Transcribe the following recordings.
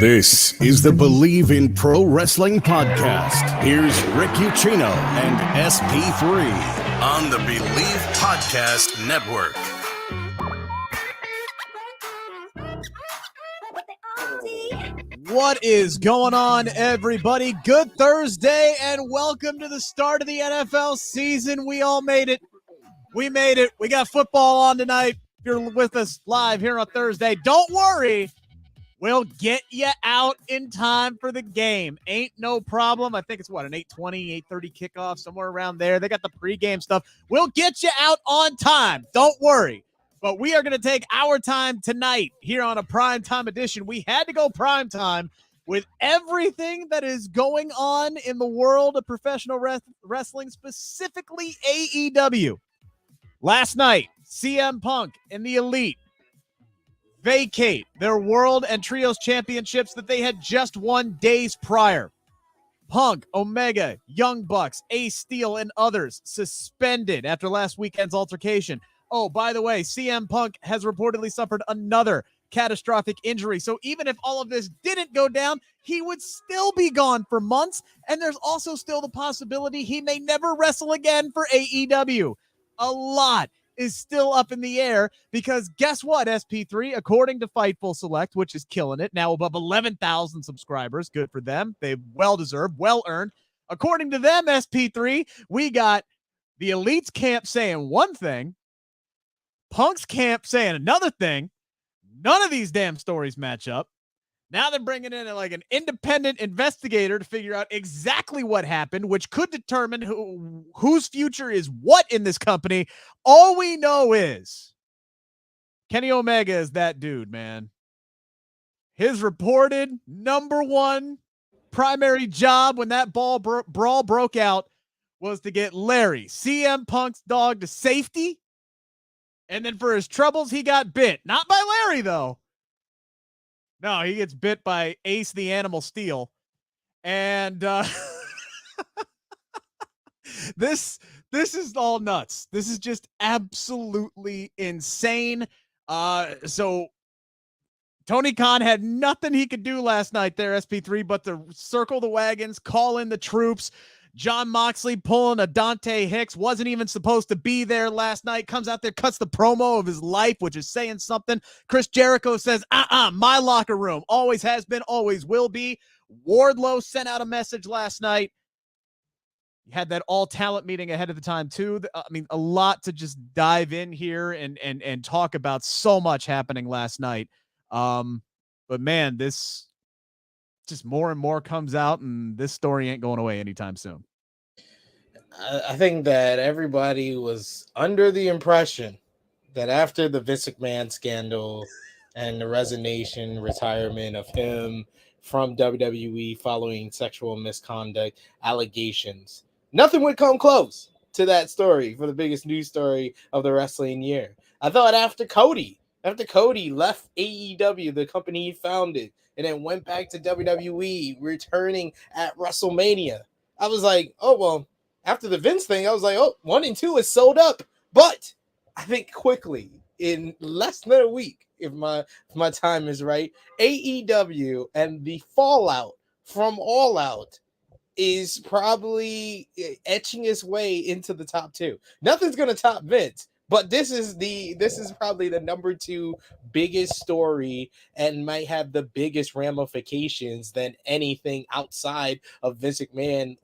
This is the Bleav in Pro Wrestling podcast. Here's Rick Ucchino and SP3 on the Bleav Podcast Network. What is going on, everybody? Good Thursday, and welcome to the start of the NFL season. We all made it. We made it. We got football on tonight. If you're with us live here on Thursday, don't worry. We'll get you out in time for the game. Ain't no problem. I think it's an 8:20, 8:30 kickoff, somewhere around there. They got the pregame stuff. We'll get you out on time. Don't worry. But we are going to take our time tonight here on a primetime edition. We had to go primetime with everything that is going on in the world of professional wrestling, specifically AEW. Last night, CM Punk and the Elite vacate their World and Trios Championships that they had just won days prior. Punk, Omega, Young Bucks, Ace Steel, and others suspended after last weekend's altercation. Oh, by the way, CM Punk has reportedly suffered another catastrophic injury. So even if all of this didn't go down, he would still be gone for months. And there's also still the possibility he may never wrestle again for AEW. A lot is still up in the air because guess what, SP3, according to Fightful Select, which is killing it, now above 11,000 subscribers, good for them. They've well-deserved, well-earned. According to them, SP3, we got the Elite's camp saying one thing, Punk's camp saying another thing. None of these damn stories match up. Now they're bringing in an independent investigator to figure out exactly what happened, which could determine whose future is what in this company. All we know is Kenny Omega is that dude, man. His reported number one primary job when that brawl broke out was to get Larry, CM Punk's dog, to safety. And then for his troubles, he got bit. Not by Larry, though. No, he gets bit by Ace the Animal Steel. And this is all nuts. This is just absolutely insane. So Tony Khan had nothing he could do last night there, SP3, but to circle the wagons, call in the troops. Jon Moxley pulling a Dante Hicks, wasn't even supposed to be there last night, comes out there, cuts the promo of his life, which is saying something. Chris Jericho says, my locker room, always has been, always will be. Wardlow sent out a message last night. You had that all-talent meeting ahead of the time, too. I mean, a lot to just dive in here and talk about. So much happening last night. But, man, this just more and more comes out, and this story ain't going away anytime soon. I think that everybody was under the impression that after the Vince McMahon scandal and the resignation, retirement of him from WWE following sexual misconduct allegations, nothing would come close to that story for the biggest news story of the wrestling year. I thought after Cody left AEW, the company he founded, and then went back to WWE, returning at WrestleMania, I was like, oh, well, after the Vince thing, I was like, oh, 1 and 2 is sold up. But I think quickly, in less than a week, if my time is right, AEW and the fallout from All Out is probably etching its way into the top 2. Nothing's going to top Vince. But this is probably the number 2 biggest story and might have the biggest ramifications than anything outside of Vince McMahon,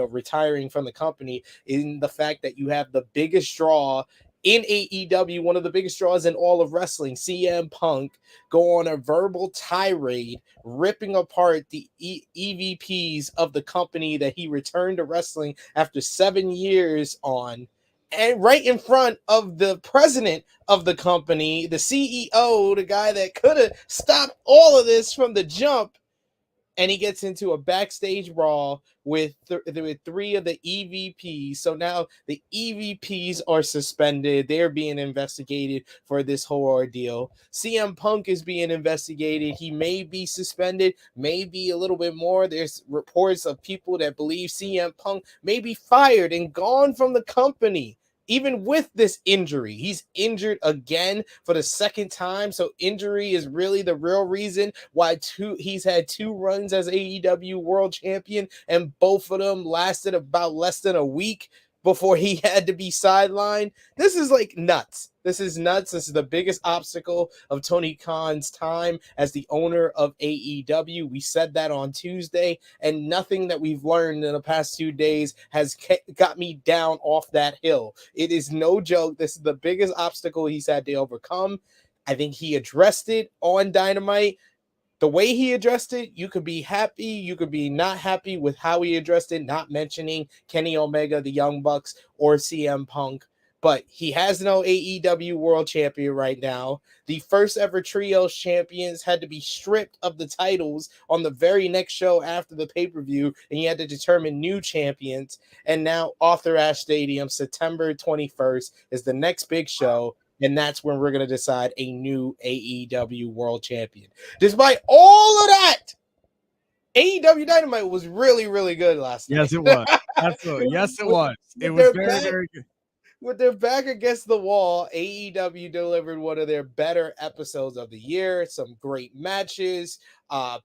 retiring from the company, in the fact that you have the biggest draw in AEW, one of the biggest draws in all of wrestling, CM Punk, go on a verbal tirade, ripping apart the EVPs of the company that he returned to wrestling after 7 years on. And right in front of the president of the company, the CEO, the guy that could have stopped all of this from the jump. And he gets into a backstage brawl with 3 of the EVPs. So now the EVPs are suspended. They're being investigated for this whole ordeal. CM Punk is being investigated. He may be suspended, maybe a little bit more. There's reports of people that believe CM Punk may be fired and gone from the company even with this injury, he's injured again for the second time. So injury is really the real reason why he's had 2 runs as AEW World Champion, and both of them lasted about less than a week before he had to be sidelined. This is like nuts. This is nuts. This is the biggest obstacle of Tony Khan's time as the owner of AEW. We said that on Tuesday, and nothing that we've learned in the past 2 days has got me down off that hill. It is no joke. This is the biggest obstacle he's had to overcome. I think he addressed it on Dynamite. The way he addressed it, you could be happy, you could be not happy with how he addressed it, not mentioning Kenny Omega, the Young Bucks, or CM Punk. But he has no AEW World Champion right now. The first ever Trios champions had to be stripped of the titles on the very next show after the pay-per-view, and you had to determine new champions. And now Arthur Ashe Stadium, September 21st, is the next big show. And that's when we're going to decide a new AEW World Champion. Despite all of that, AEW Dynamite was really, really good last night. Yes, it was. Absolutely. Yes, it was. It was very, very good. With their back against the wall, AEW delivered one of their better episodes of the year. Some great matches,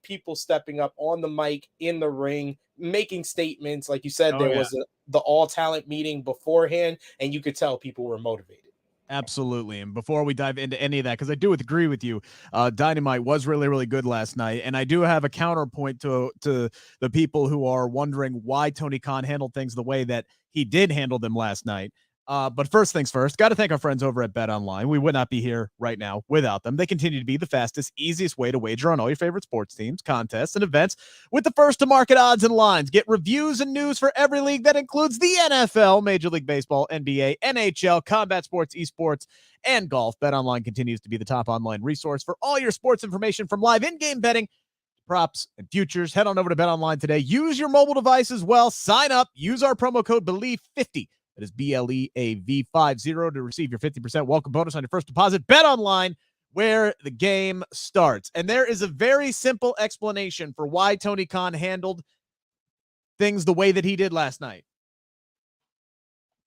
people stepping up on the mic, in the ring, making statements. Like you said, there was the all-talent meeting beforehand, and you could tell people were motivated. Absolutely. And before we dive into any of that, because I do agree with you, Dynamite was really, really good last night. And I do have a counterpoint to the people who are wondering why Tony Khan handled things the way that he did handle them last night. But first things first, got to thank our friends over at Bet Online. We would not be here right now without them. They continue to be the fastest, easiest way to wager on all your favorite sports teams, contests, and events with the first to market odds and lines. Get reviews and news for every league that includes the NFL, Major League Baseball, NBA, NHL, combat sports, esports, and golf. Bet Online continues to be the top online resource for all your sports information, from live in-game betting, props, and futures. Head on over to Bet Online today. Use your mobile device as well. Sign up. Use our promo code BLEAV50. That is BLEAV50 to receive your 50% welcome bonus on your first deposit. Bet Online, where the game starts. And there is a very simple explanation for why Tony Khan handled things the way that he did last night.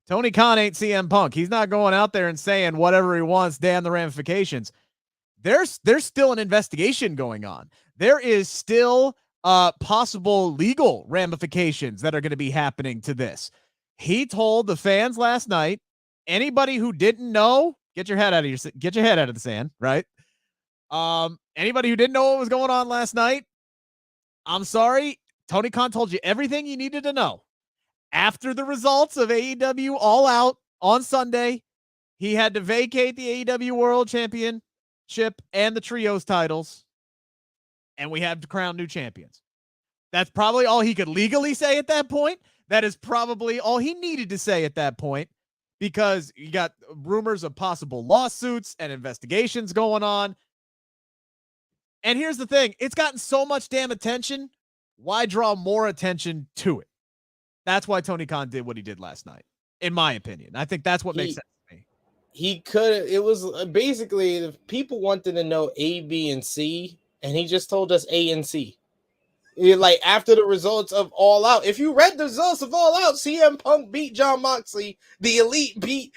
Tony Khan ain't CM Punk. He's not going out there and saying whatever he wants, damn the ramifications. There's still an investigation going on. There is still possible legal ramifications that are going to be happening to this. He told the fans last night, anybody who didn't know, get your head out of the sand, right? Anybody who didn't know what was going on last night, I'm sorry. Tony Khan told you everything you needed to know. After the results of AEW All Out on Sunday, he had to vacate the AEW World Championship and the Trios titles, and we have to crown new champions. That's probably all he could legally say at that point. That is probably all he needed to say at that point, because you got rumors of possible lawsuits and investigations going on. And here's the thing. It's gotten so much damn attention. Why draw more attention to it? That's why Tony Khan did what he did last night, in my opinion. I think that's what makes sense to me. He could. It was basically, the people wanted to know A, B, and C, and he just told us A and C. Like, after the results of All Out, if you read the results of All Out, CM Punk beat Jon Moxley, the Elite beat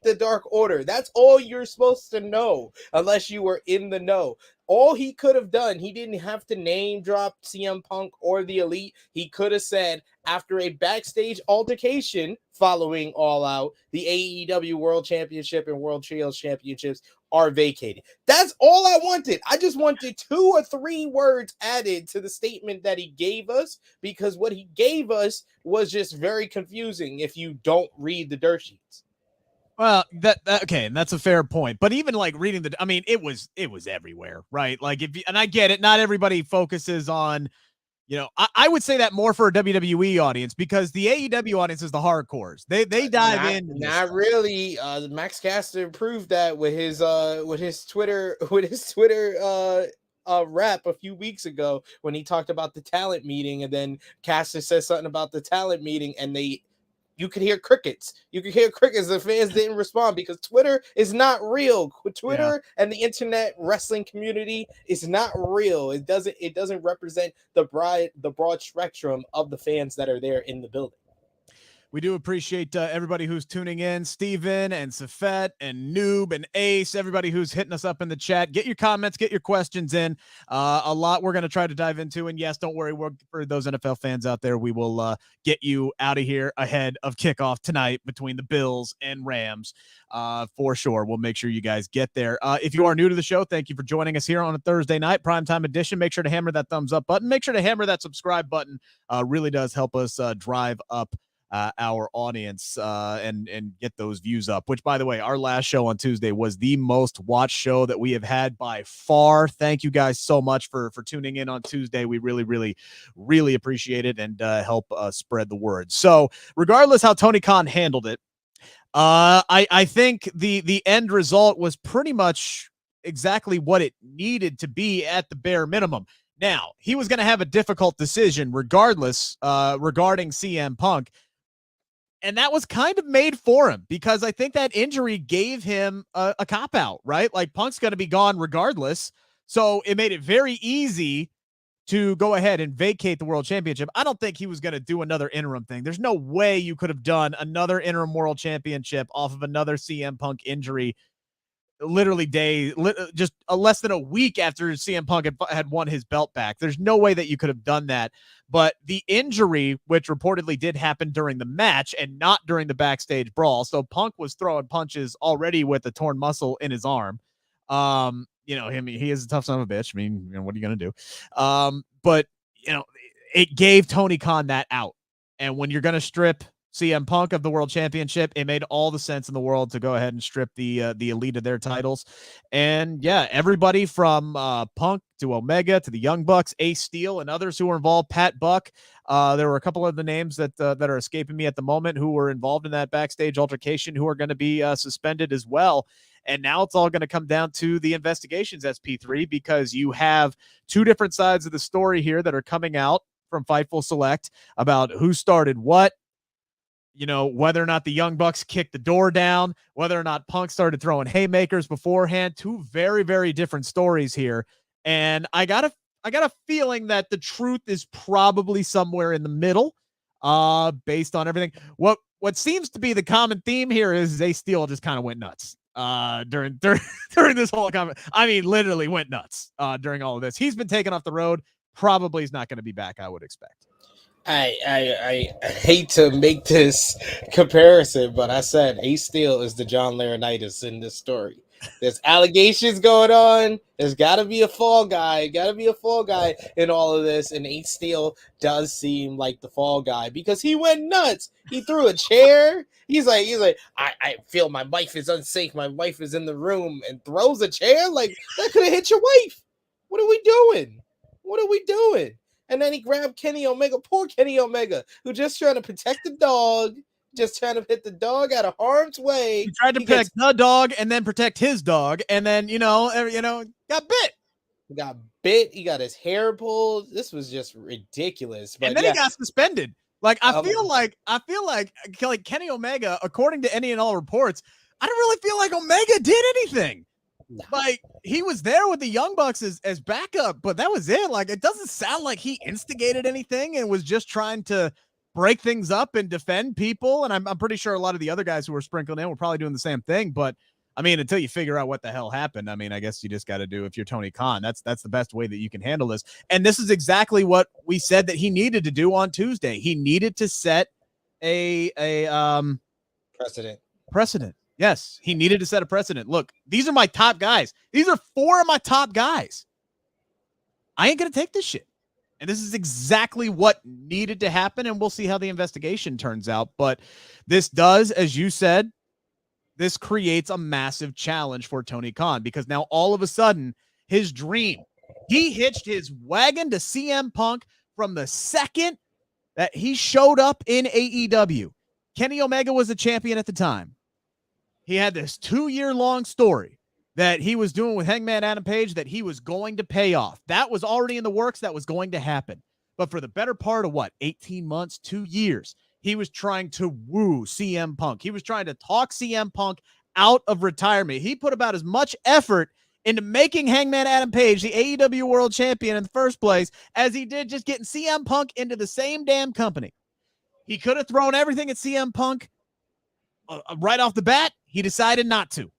the Dark Order. That's all you're supposed to know, unless you were in the know. All he could have done, he didn't have to name drop CM Punk or the Elite. He could have said, after a backstage altercation following All Out, the AEW World Championship and World Trios Championships are vacated. That's all I wanted. I just wanted 2 or 3 words added to the statement that he gave us, because what he gave us was just very confusing if you don't read the dirt sheets. Well, okay, and that's a fair point. But even like reading it was everywhere, right? Like, and I get it, not everybody focuses on, I would say that more for a WWE audience, because the AEW audience is the hardcores. They dive in. Not really. Max Caster proved that with his Twitter rap a few weeks ago, when he talked about the talent meeting, and then Caster said something about the talent meeting, and you could hear crickets. The fans didn't respond, because Twitter is not real. Twitter and the internet wrestling community is not real. It doesn't represent the broad spectrum of the fans that are there in the building. We do appreciate everybody who's tuning in, Steven and Safet and Noob and Ace, everybody who's hitting us up in the chat. Get your comments, get your questions in. A lot we're going to try to dive into. And yes, don't worry, for those NFL fans out there, we will get you out of here ahead of kickoff tonight between the Bills and Rams. For sure. We'll make sure you guys get there. If you are new to the show, thank you for joining us here on a Thursday night, primetime edition. Make sure to hammer that thumbs up button. Make sure to hammer that subscribe button. Really does help us drive up our audience and get those views up, which, by the way, our last show on Tuesday was the most watched show that we have had by far. Thank you guys so much for tuning in on Tuesday. We really appreciate it and help spread the word. So regardless how Tony Khan handled it, I think the end result was pretty much exactly what it needed to be at the bare minimum. Now, he was going to have a difficult decision regardless regarding CM Punk, and that was kind of made for him because I think that injury gave him a cop-out, right? Like, Punk's going to be gone regardless, so it made it very easy to go ahead and vacate the World Championship. I don't think he was going to do another interim thing. There's no way you could have done another interim World Championship off of another CM Punk injury literally just less than a week after CM Punk had won his belt back. There's no way that you could have done that. But the injury, which reportedly did happen during the match and not during the backstage brawl, so Punk was throwing punches already with a torn muscle in his arm. He is a tough son of a bitch. I mean, what are you going to do? But it gave Tony Khan that out. And when you're going to strip CM Punk of the World Championship, it made all the sense in the world to go ahead and strip the Elite of their titles. And yeah, everybody from Punk to Omega to the Young Bucks, Ace Steel, and others who were involved, Pat Buck. There were a couple of the names that are escaping me at the moment who were involved in that backstage altercation who are going to be suspended as well. And now it's all going to come down to the investigations, SP3, because you have two different sides of the story here that are coming out from Fightful Select about who started what, whether or not the Young Bucks kicked the door down, whether or not Punk started throwing haymakers beforehand. Two very, very different stories here. And I got a feeling that the truth is probably somewhere in the middle, based on everything. What seems to be the common theme here is Ace Steel just kind of went nuts during this whole comment. I mean, literally went nuts during all of this. He's been taken off the road. Probably is not going to be back, I would expect. I hate to make this comparison, but I said Ace Steel is the John Laurinaitis in this story. There's allegations going on. There's got to be a fall guy. Got to be a fall guy in all of this. And Ace Steel does seem like the fall guy because he went nuts. He threw a chair. He's like, I feel my wife is unsafe. My wife is in the room, and throws a chair. Like, that could have hit your wife. What are we doing? And then he grabbed Kenny Omega, poor Kenny Omega, who just trying to protect the dog, just trying to hit the dog out of harm's way. He tried to protect the dog and then protect his dog, and then got bit. He got bit. He got his hair pulled. This was just ridiculous. But and then he got suspended. Like, I feel like Kenny Omega, according to any and all reports, I don't really feel like Omega did anything. No. Like, he was there with the Young Bucks as backup, but that was it. Like, it doesn't sound like he instigated anything and was just trying to break things up and defend people. And I'm pretty sure a lot of the other guys who were sprinkling in were probably doing the same thing. But I mean, until you figure out what the hell happened, I mean, I guess you just got to do, if you're Tony Khan, that's the best way that you can handle this. And this is exactly what we said that he needed to do on Tuesday. He needed to set a precedent. Yes, he needed to set a precedent. Look, these are my top guys. These are four of my top guys. I ain't going to take this shit. And this is exactly what needed to happen, and we'll see how the investigation turns out. But this does, as you said, this creates a massive challenge for Tony Khan, because now all of a sudden, his dream, he hitched his wagon to CM Punk from the second that he showed up in AEW. Kenny Omega was the champion at the time. He had this 2-year-long story that he was doing with Hangman Adam Page that he was going to pay off. That was already in the works. That was going to happen. But for the better part of 18 months, 2 years, he was trying to woo CM Punk. He was trying to talk CM Punk out of retirement. He put about as much effort into making Hangman Adam Page the AEW World Champion in the first place as he did just getting CM Punk into the same damn company. He could have thrown everything at CM Punk right off the bat. He decided not to.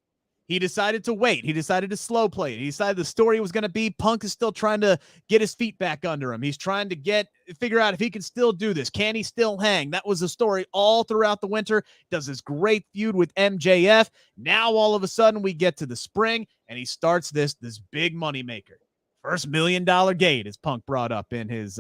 He decided to wait. He decided to slow play it. He decided the story was going to be Punk is still trying to get his feet back under him. He's trying to figure out if he can still do this. Can he still hang? That was the story all throughout the winter. Does this great feud with MJF. Now all of a sudden we get to the spring and he starts this big money maker. First $1 million gate, as Punk brought up in his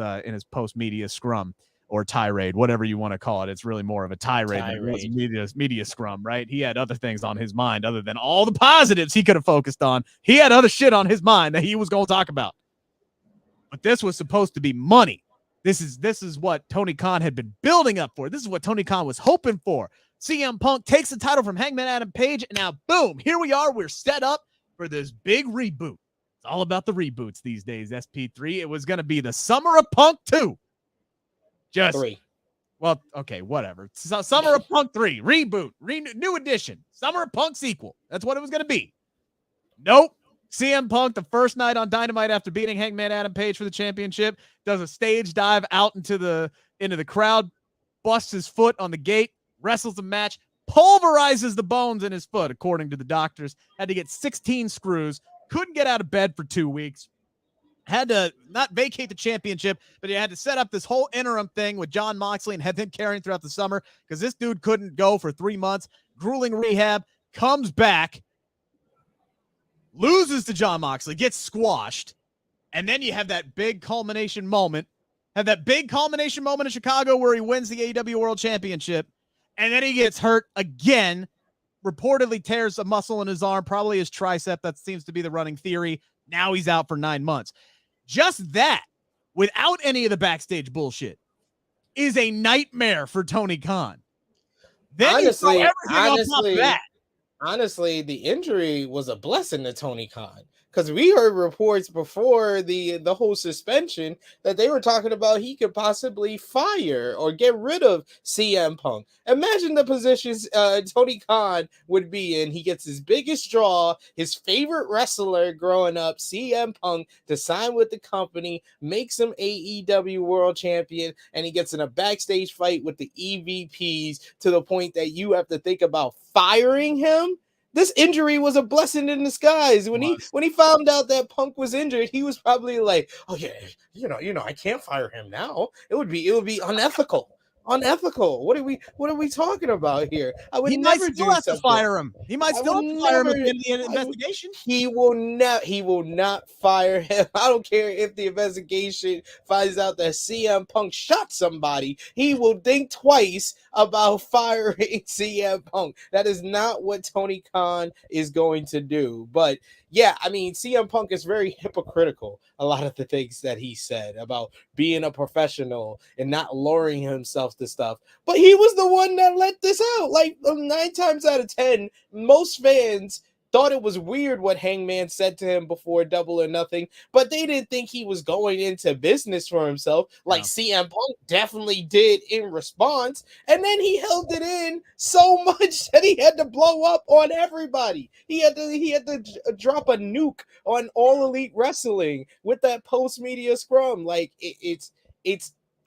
post-media scrum or tirade, whatever you want to call it. It's really more of a tirade than it was media scrum, right? He had other things on his mind other than all the positives he could have focused on. He had other shit on his mind that he was going to talk about. But this was supposed to be money. This is what Tony Khan had been building up for. This is what Tony Khan was hoping for. CM Punk takes the title from Hangman Adam Page, and now, boom, here we are. We're set up for this big reboot. It's all about the reboots these days, SP3. It was going to be the Summer of Punk 2. Just 3. Well, okay, whatever. So, Summer of Punk 3, reboot, new edition, Summer of Punk sequel. That's what it was going to be. Nope. CM Punk, the first night on Dynamite after beating Hangman Adam Page for the championship, does a stage dive out into the crowd, busts his foot on the gate, wrestles the match, pulverizes the bones in his foot, according to the doctors. Had to get 16 screws, couldn't get out of bed for 2 weeks. Had to not vacate the championship, but he had to set up this whole interim thing with Jon Moxley and have him carrying throughout the summer because this dude couldn't go for 3 months. Grueling rehab, comes back, loses to Jon Moxley, gets squashed, and then you have that big culmination moment. Have that big culmination moment in Chicago where he wins the AEW World Championship, and then he gets hurt again, reportedly tears a muscle in his arm, probably his tricep. That seems to be the running theory. Now he's out for 9 months. Just that, without any of the backstage bullshit, is a nightmare for Tony Khan. Then honestly, the injury was a blessing to Tony Khan. Because we heard reports before the whole suspension that they were talking about he could possibly fire or get rid of CM Punk. Imagine the positions Tony Khan would be in. He gets his biggest draw, his favorite wrestler growing up, CM Punk, to sign with the company, makes him AEW World Champion, and he gets in a backstage fight with the EVPs to the point that you have to think about firing him. This injury was a blessing in disguise. When he found out that Punk was injured, he was probably like, "Oh yeah, you know, I can't fire him now. It would be unethical. Unethical. What are we talking about here? I would never do something. To fire him. He might still have to fire him in the investigation. He will not fire him. I don't care if the investigation finds out that CM Punk shot somebody. He will think twice about firing CM Punk. That is not what Tony Khan is going to do. But yeah, I mean, CM Punk is very hypocritical. A lot of the things that he said about being a professional and not lowering himself to stuff. But he was the one that let this out. Like 9 times out of 10, most fans thought it was weird what Hangman said to him before Double or Nothing, but they didn't think he was going into business for himself like CM Punk definitely did in response. And then he held it in so much that he had to blow up on everybody. He had to drop a nuke on All Elite Wrestling with that post-media scrum. Like it's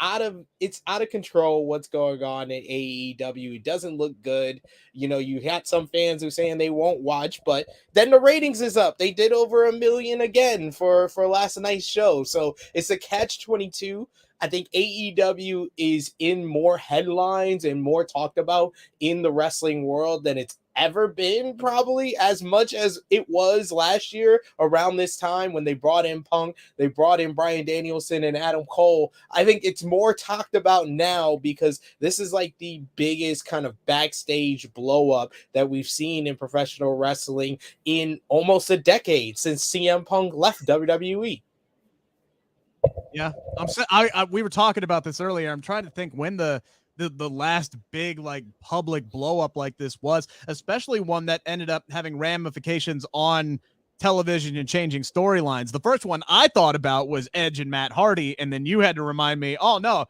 out of control what's going on at AEW. It doesn't look good. You know, you got some fans who saying they won't watch, but then the ratings is up. They did over 1 million again for last night's show. So it's a catch-22. I think AEW is in more headlines and more talked about in the wrestling world than it's ever been, probably as much as it was last year around this time when they brought in Punk, they brought in Bryan Danielson and Adam Cole. I think it's more talked about now because this is like the biggest kind of backstage blow up that we've seen in professional wrestling in almost a decade since CM Punk left WWE. Yeah, we were talking about this earlier. I'm trying to think when the last big like public blow up like this was, especially one that ended up having ramifications on television and changing storylines. The first one I thought about was Edge and Matt Hardy, and then you had to remind me, oh no,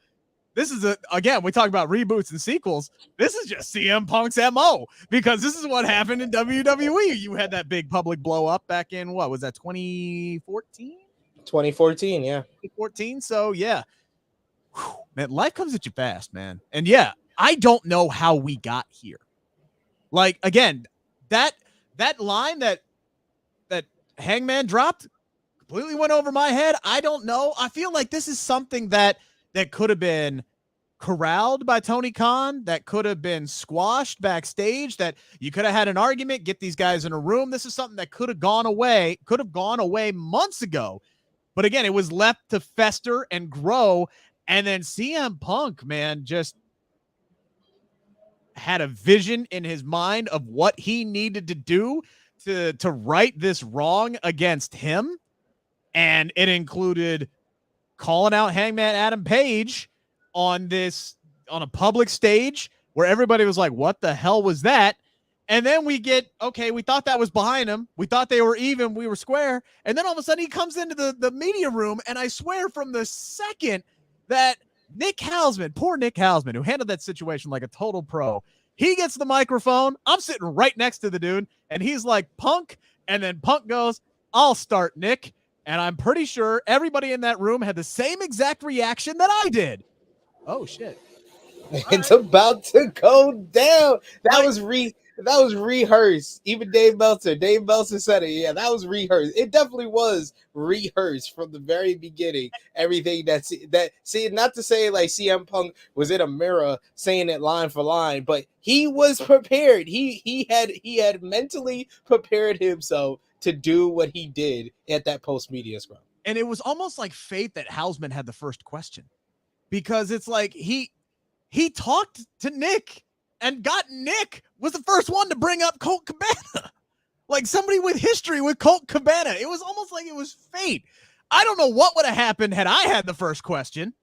this is again, we talk about reboots and sequels. This is just CM Punk's MO because this is what happened in WWE. You had that big public blow up back in what was that 2014? 2014, yeah. 2014. So yeah. Man, life comes at you fast, man. And yeah, I don't know how we got here. Like, again, that line that Hangman dropped completely went over my head. I don't know. I feel like this is something that could have been corralled by Tony Khan, that could have been squashed backstage, that you could have had an argument, get these guys in a room. This is something that could have gone away months ago. But again, it was left to fester and grow. And then CM Punk, man, just had a vision in his mind of what he needed to do to right this wrong against him. And it included calling out Hangman Adam Page on a public stage where everybody was like, what the hell was that? And then we thought that was behind him. We thought they were even. We were square. And then all of a sudden he comes into the media room. And I swear from the second that Nick Hausman, poor Nick Hausman, who handled that situation like a total pro, he gets the microphone. I'm sitting right next to the dude. And he's like, Punk. And then Punk goes, I'll start, Nick. And I'm pretty sure everybody in that room had the same exact reaction that I did. Oh, shit. It's about to go down. That was rehearsed. Even Dave Meltzer said it. Yeah, that was rehearsed. It definitely was rehearsed from the very beginning. Everything not to say like CM Punk was in a mirror saying it line for line, but he was prepared. He had mentally prepared himself to do what he did at that post media scrum. And it was almost like fate that Hausman had the first question, because it's like he talked to Nick and Nick was the first one to bring up Colt Cabana. Like somebody with history with Colt Cabana. It was almost like it was fate. I don't know what would have happened had I had the first question.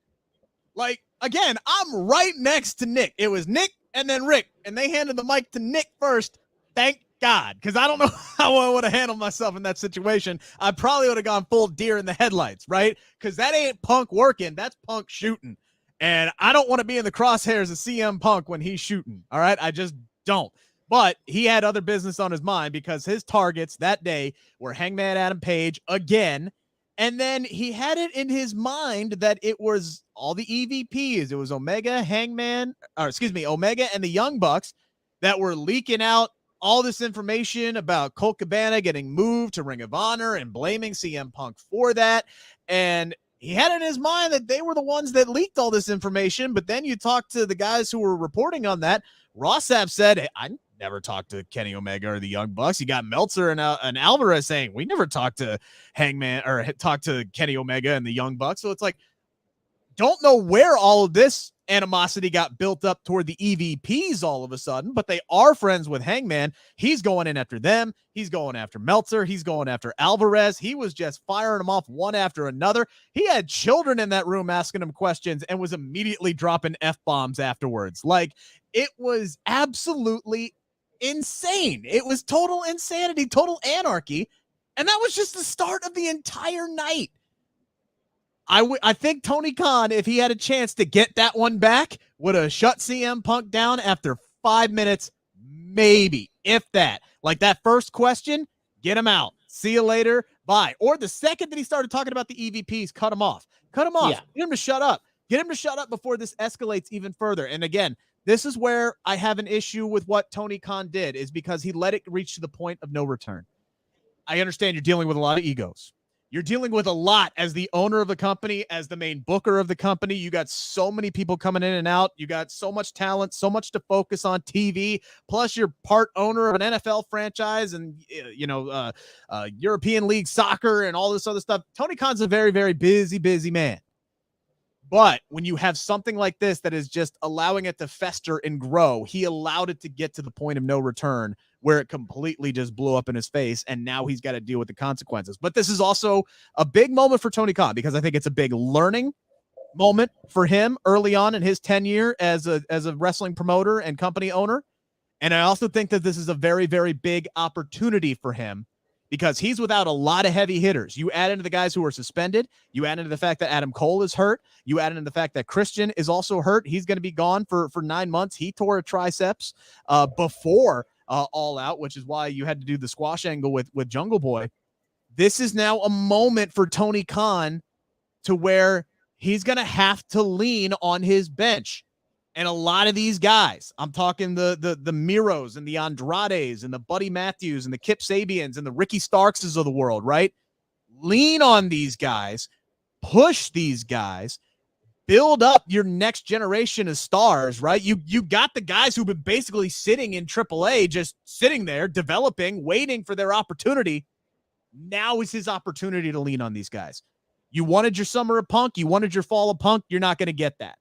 Like, again, I'm right next to Nick. It was Nick and then Rick, and they handed the mic to Nick first. Thank God, because I don't know how I would have handled myself in that situation. I probably would have gone full deer in the headlights, right? Because that ain't Punk working. That's Punk shooting. And I don't want to be in the crosshairs of CM Punk when he's shooting, all right? I just don't. But he had other business on his mind, because his targets that day were Hangman Adam Page again. And then he had it in his mind that it was all the EVPs. It was Omega and the Young Bucks that were leaking out all this information about Colt Cabana getting moved to Ring of Honor and blaming CM Punk for that. And he had it in his mind that they were the ones that leaked all this information. But then you talk to the guys who were reporting on that. Rossap said, hey, I never talked to Kenny Omega or the Young Bucks. You got Meltzer and Alvarez saying, we never talked to Hangman or talked to Kenny Omega and the Young Bucks. So it's like, don't know where all of this animosity got built up toward the EVPs all of a sudden, but they are friends with Hangman. He's going in after them. He's going after Meltzer. He's going after Alvarez. He was just firing them off one after another. He had children in that room asking him questions and was immediately dropping F-bombs afterwards. Like, it was absolutely insane. It was total insanity, total anarchy. And that was just the start of the entire night. I think Tony Khan, if he had a chance to get that one back, would have shut CM Punk down after 5 minutes, maybe, if that. Like that first question, get him out. See you later. Bye. Or the second that he started talking about the EVPs, cut him off. Cut him off. Yeah. Get him to shut up. Get him to shut up before this escalates even further. And again, this is where I have an issue with what Tony Khan did, is because he let it reach to the point of no return. I understand you're dealing with a lot of egos. You're dealing with a lot as the owner of the company, as the main booker of the company. You got so many people coming in and out. You got so much talent, so much to focus on TV. Plus, you're part owner of an NFL franchise and, European League soccer and all this other stuff. Tony Khan's a very, very busy man. But when you have something like this that is just allowing it to fester and grow, he allowed it to get to the point of no return where it completely just blew up in his face, and now he's got to deal with the consequences. But this is also a big moment for Tony Khan, because I think it's a big learning moment for him early on in his tenure as a wrestling promoter and company owner. And I also think that this is a very, very big opportunity for him, because he's without a lot of heavy hitters. You add into the guys who are suspended. You add into the fact that Adam Cole is hurt. You add into the fact that Christian is also hurt. He's going to be gone for 9 months. He tore a triceps before All Out, which is why you had to do the squash angle with Jungle Boy. This is now a moment for Tony Khan to where he's going to have to lean on his bench. And a lot of these guys, I'm talking the Miros and the Andrades and the Buddy Matthews and the Kip Sabians and the Ricky Starkses of the world, right? Lean on these guys, push these guys, build up your next generation of stars, right? You got the guys who've been basically sitting in AAA, just sitting there, developing, waiting for their opportunity. Now is his opportunity to lean on these guys. You wanted your summer of Punk, you wanted your fall of Punk, you're not going to get that.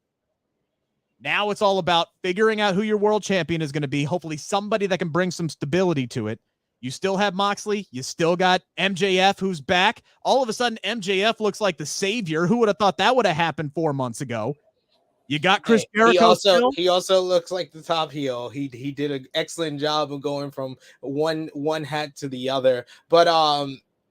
Now it's all about figuring out who your world champion is going to be, hopefully somebody that can bring some stability to it. You still have Moxley. You still got MJF, who's back. All of a sudden, MJF looks like the savior. Who would have thought that would have happened 4 months ago? You got Chris Jericho. He also looks like the top heel. He did an excellent job of going from one hat to the other. But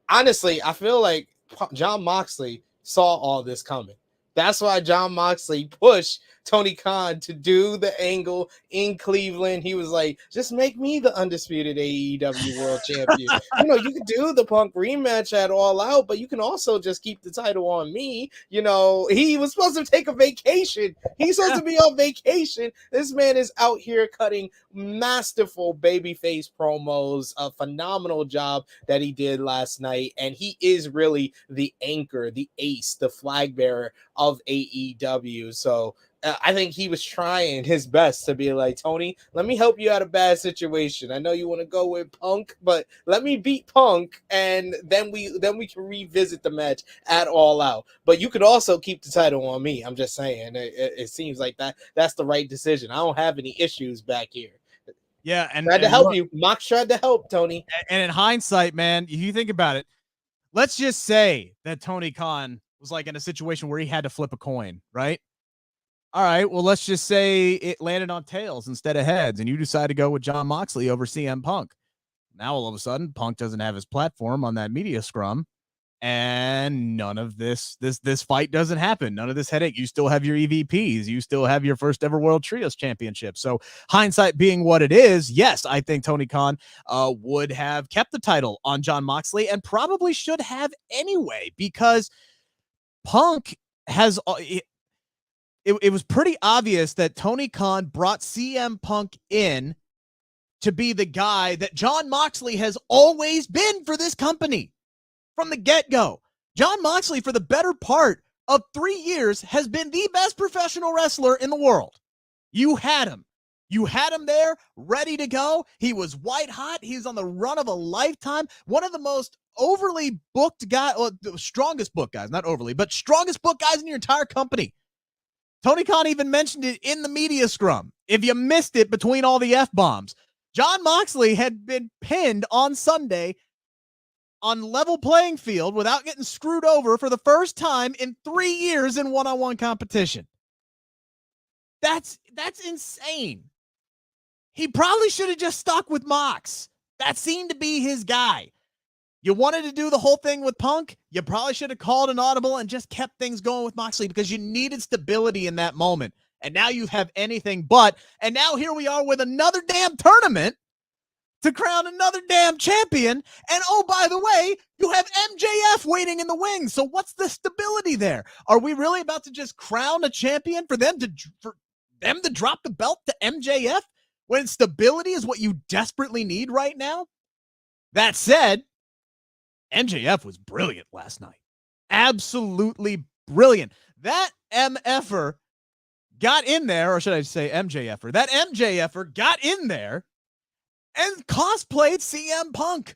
honestly, I feel like Jon Moxley saw all this coming. That's why Jon Moxley pushed Tony Khan to do the angle in Cleveland. He was like, just make me the undisputed AEW World Champion. You can do the Punk rematch at All Out, but you can also just keep the title on me. He was supposed to take a vacation. He's supposed to be on vacation. This man is out here cutting masterful babyface promos. A phenomenal job that he did last night. And he is really the anchor, the ace, the flag bearer of AEW. So I think he was trying his best to be like, Tony, let me help you out of a bad situation. I know you want to go with Punk, but let me beat Punk, and then we can revisit the match at All Out. But you could also keep the title on me. I'm just saying, it seems like that's the right decision. I don't have any issues back here. Yeah, and tried to help you. Mox tried to help, Tony. And in hindsight, man, if you think about it, let's just say that Tony Khan was like in a situation where he had to flip a coin, right? All right, well, let's just say it landed on tails instead of heads, and you decide to go with Jon Moxley over CM Punk. Now, all of a sudden, Punk doesn't have his platform on that media scrum, and none of this fight doesn't happen. None of this headache. You still have your EVPs. You still have your first ever World Trios Championship. So, hindsight being what it is, yes, I think Tony Khan would have kept the title on Jon Moxley, and probably should have anyway, because Punk has... It was pretty obvious that Tony Khan brought CM Punk in to be the guy that Jon Moxley has always been for this company from the get-go. Jon Moxley, for the better part of 3 years, has been the best professional wrestler in the world. You had him. You had him there, ready to go. He was white hot. He's on the run of a lifetime. One of the most overly booked guys, well, the strongest booked guys, not overly, but strongest booked guys in your entire company. Tony Khan even mentioned it in the media scrum. If you missed it between all the F-bombs, Jon Moxley had been pinned on Sunday on level playing field without getting screwed over for the first time in 3 years in one-on-one competition. That's insane. He probably should have just stuck with Mox. That seemed to be his guy. You wanted to do the whole thing with Punk, you probably should have called an audible and just kept things going with Moxley, because you needed stability in that moment. And now you have anything but. And now here we are with another damn tournament to crown another damn champion. And oh, by the way, you have MJF waiting in the wings. So what's the stability there? Are we really about to just crown a champion for them to drop the belt to MJF when stability is what you desperately need right now? That said, MJF was brilliant last night. Absolutely brilliant. That MFer got in there, or should I say MJFer? That MJFer got in there and cosplayed CM Punk.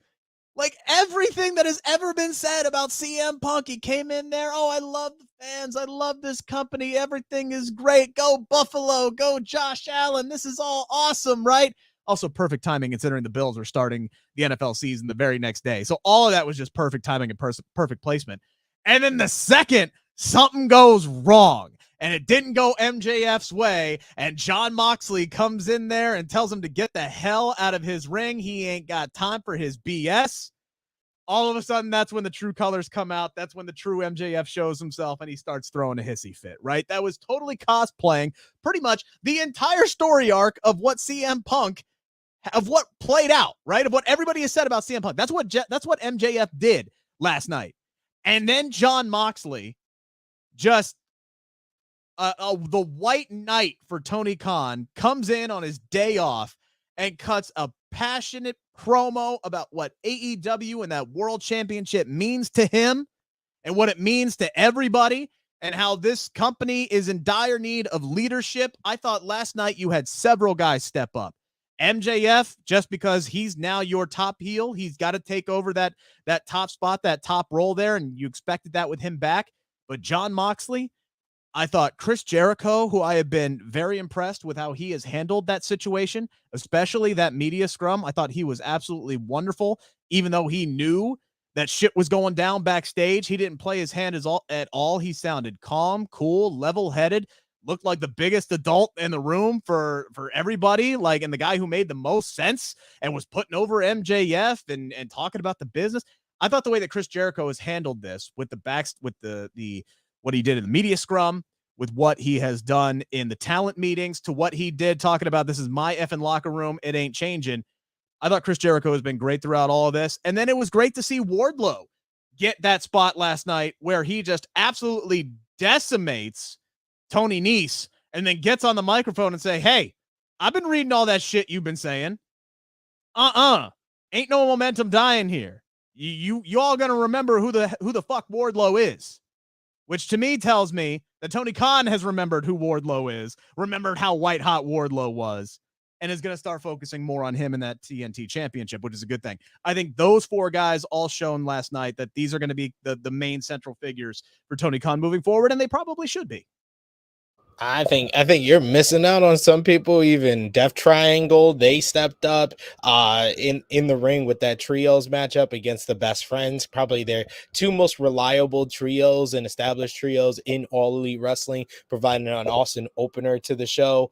Like everything that has ever been said about CM Punk, he came in there. Oh, I love the fans. I love this company. Everything is great. Go Buffalo. Go Josh Allen. This is all awesome, right? Also perfect timing considering the Bills were starting the NFL season the very next day. So all of that was just perfect timing and perfect placement. And then the second something goes wrong and it didn't go MJF's way, and Jon Moxley comes in there and tells him to get the hell out of his ring. He ain't got time for his BS. All of a sudden, that's when the true colors come out. That's when the true MJF shows himself and he starts throwing a hissy fit, right? That was totally cosplaying pretty much the entire story arc of what CM Punk, of what played out, right? Of what everybody has said about CM Punk. That's what MJF did last night. And then Jon Moxley just the white knight for Tony Khan comes in on his day off and cuts a passionate promo about what AEW and that World Championship means to him and what it means to everybody and how this company is in dire need of leadership. I thought last night you had several guys step up. MJF, just because he's now your top heel, he's got to take over that top spot, that top role there, and you expected that with him back. But Jon Moxley, I thought Chris Jericho, who I have been very impressed with how he has handled that situation, especially that media scrum. I thought he was absolutely wonderful, even though he knew that shit was going down backstage. He didn't play his hand at all. He sounded calm, cool, level-headed, looked like the biggest adult in the room for everybody, like, and the guy who made the most sense and was putting over MJF and talking about the business. I thought the way that Chris Jericho has handled this with the what he did in the media scrum, with what he has done in the talent meetings, to what he did talking about, this is my effing locker room, it ain't changing. I thought Chris Jericho has been great throughout all of this. And then it was great to see Wardlow get that spot last night where he just absolutely decimates Tony Nese and then gets on the microphone and say, hey, I've been reading all that shit you've been saying. Ain't no momentum dying here. You all gonna remember who the fuck Wardlow is. Which to me tells me that Tony Khan has remembered who Wardlow is, remembered how white hot Wardlow was, and is going to start focusing more on him in that TNT championship, which is a good thing. I think those four guys all shown last night that these are going to be the main central figures for Tony Khan moving forward, and they probably should be. I think you're missing out on some people. Even Death Triangle, they stepped up in the ring with that trios matchup against the Best Friends. Probably their two most reliable trios and established trios in All Elite Wrestling, providing an awesome opener to the show.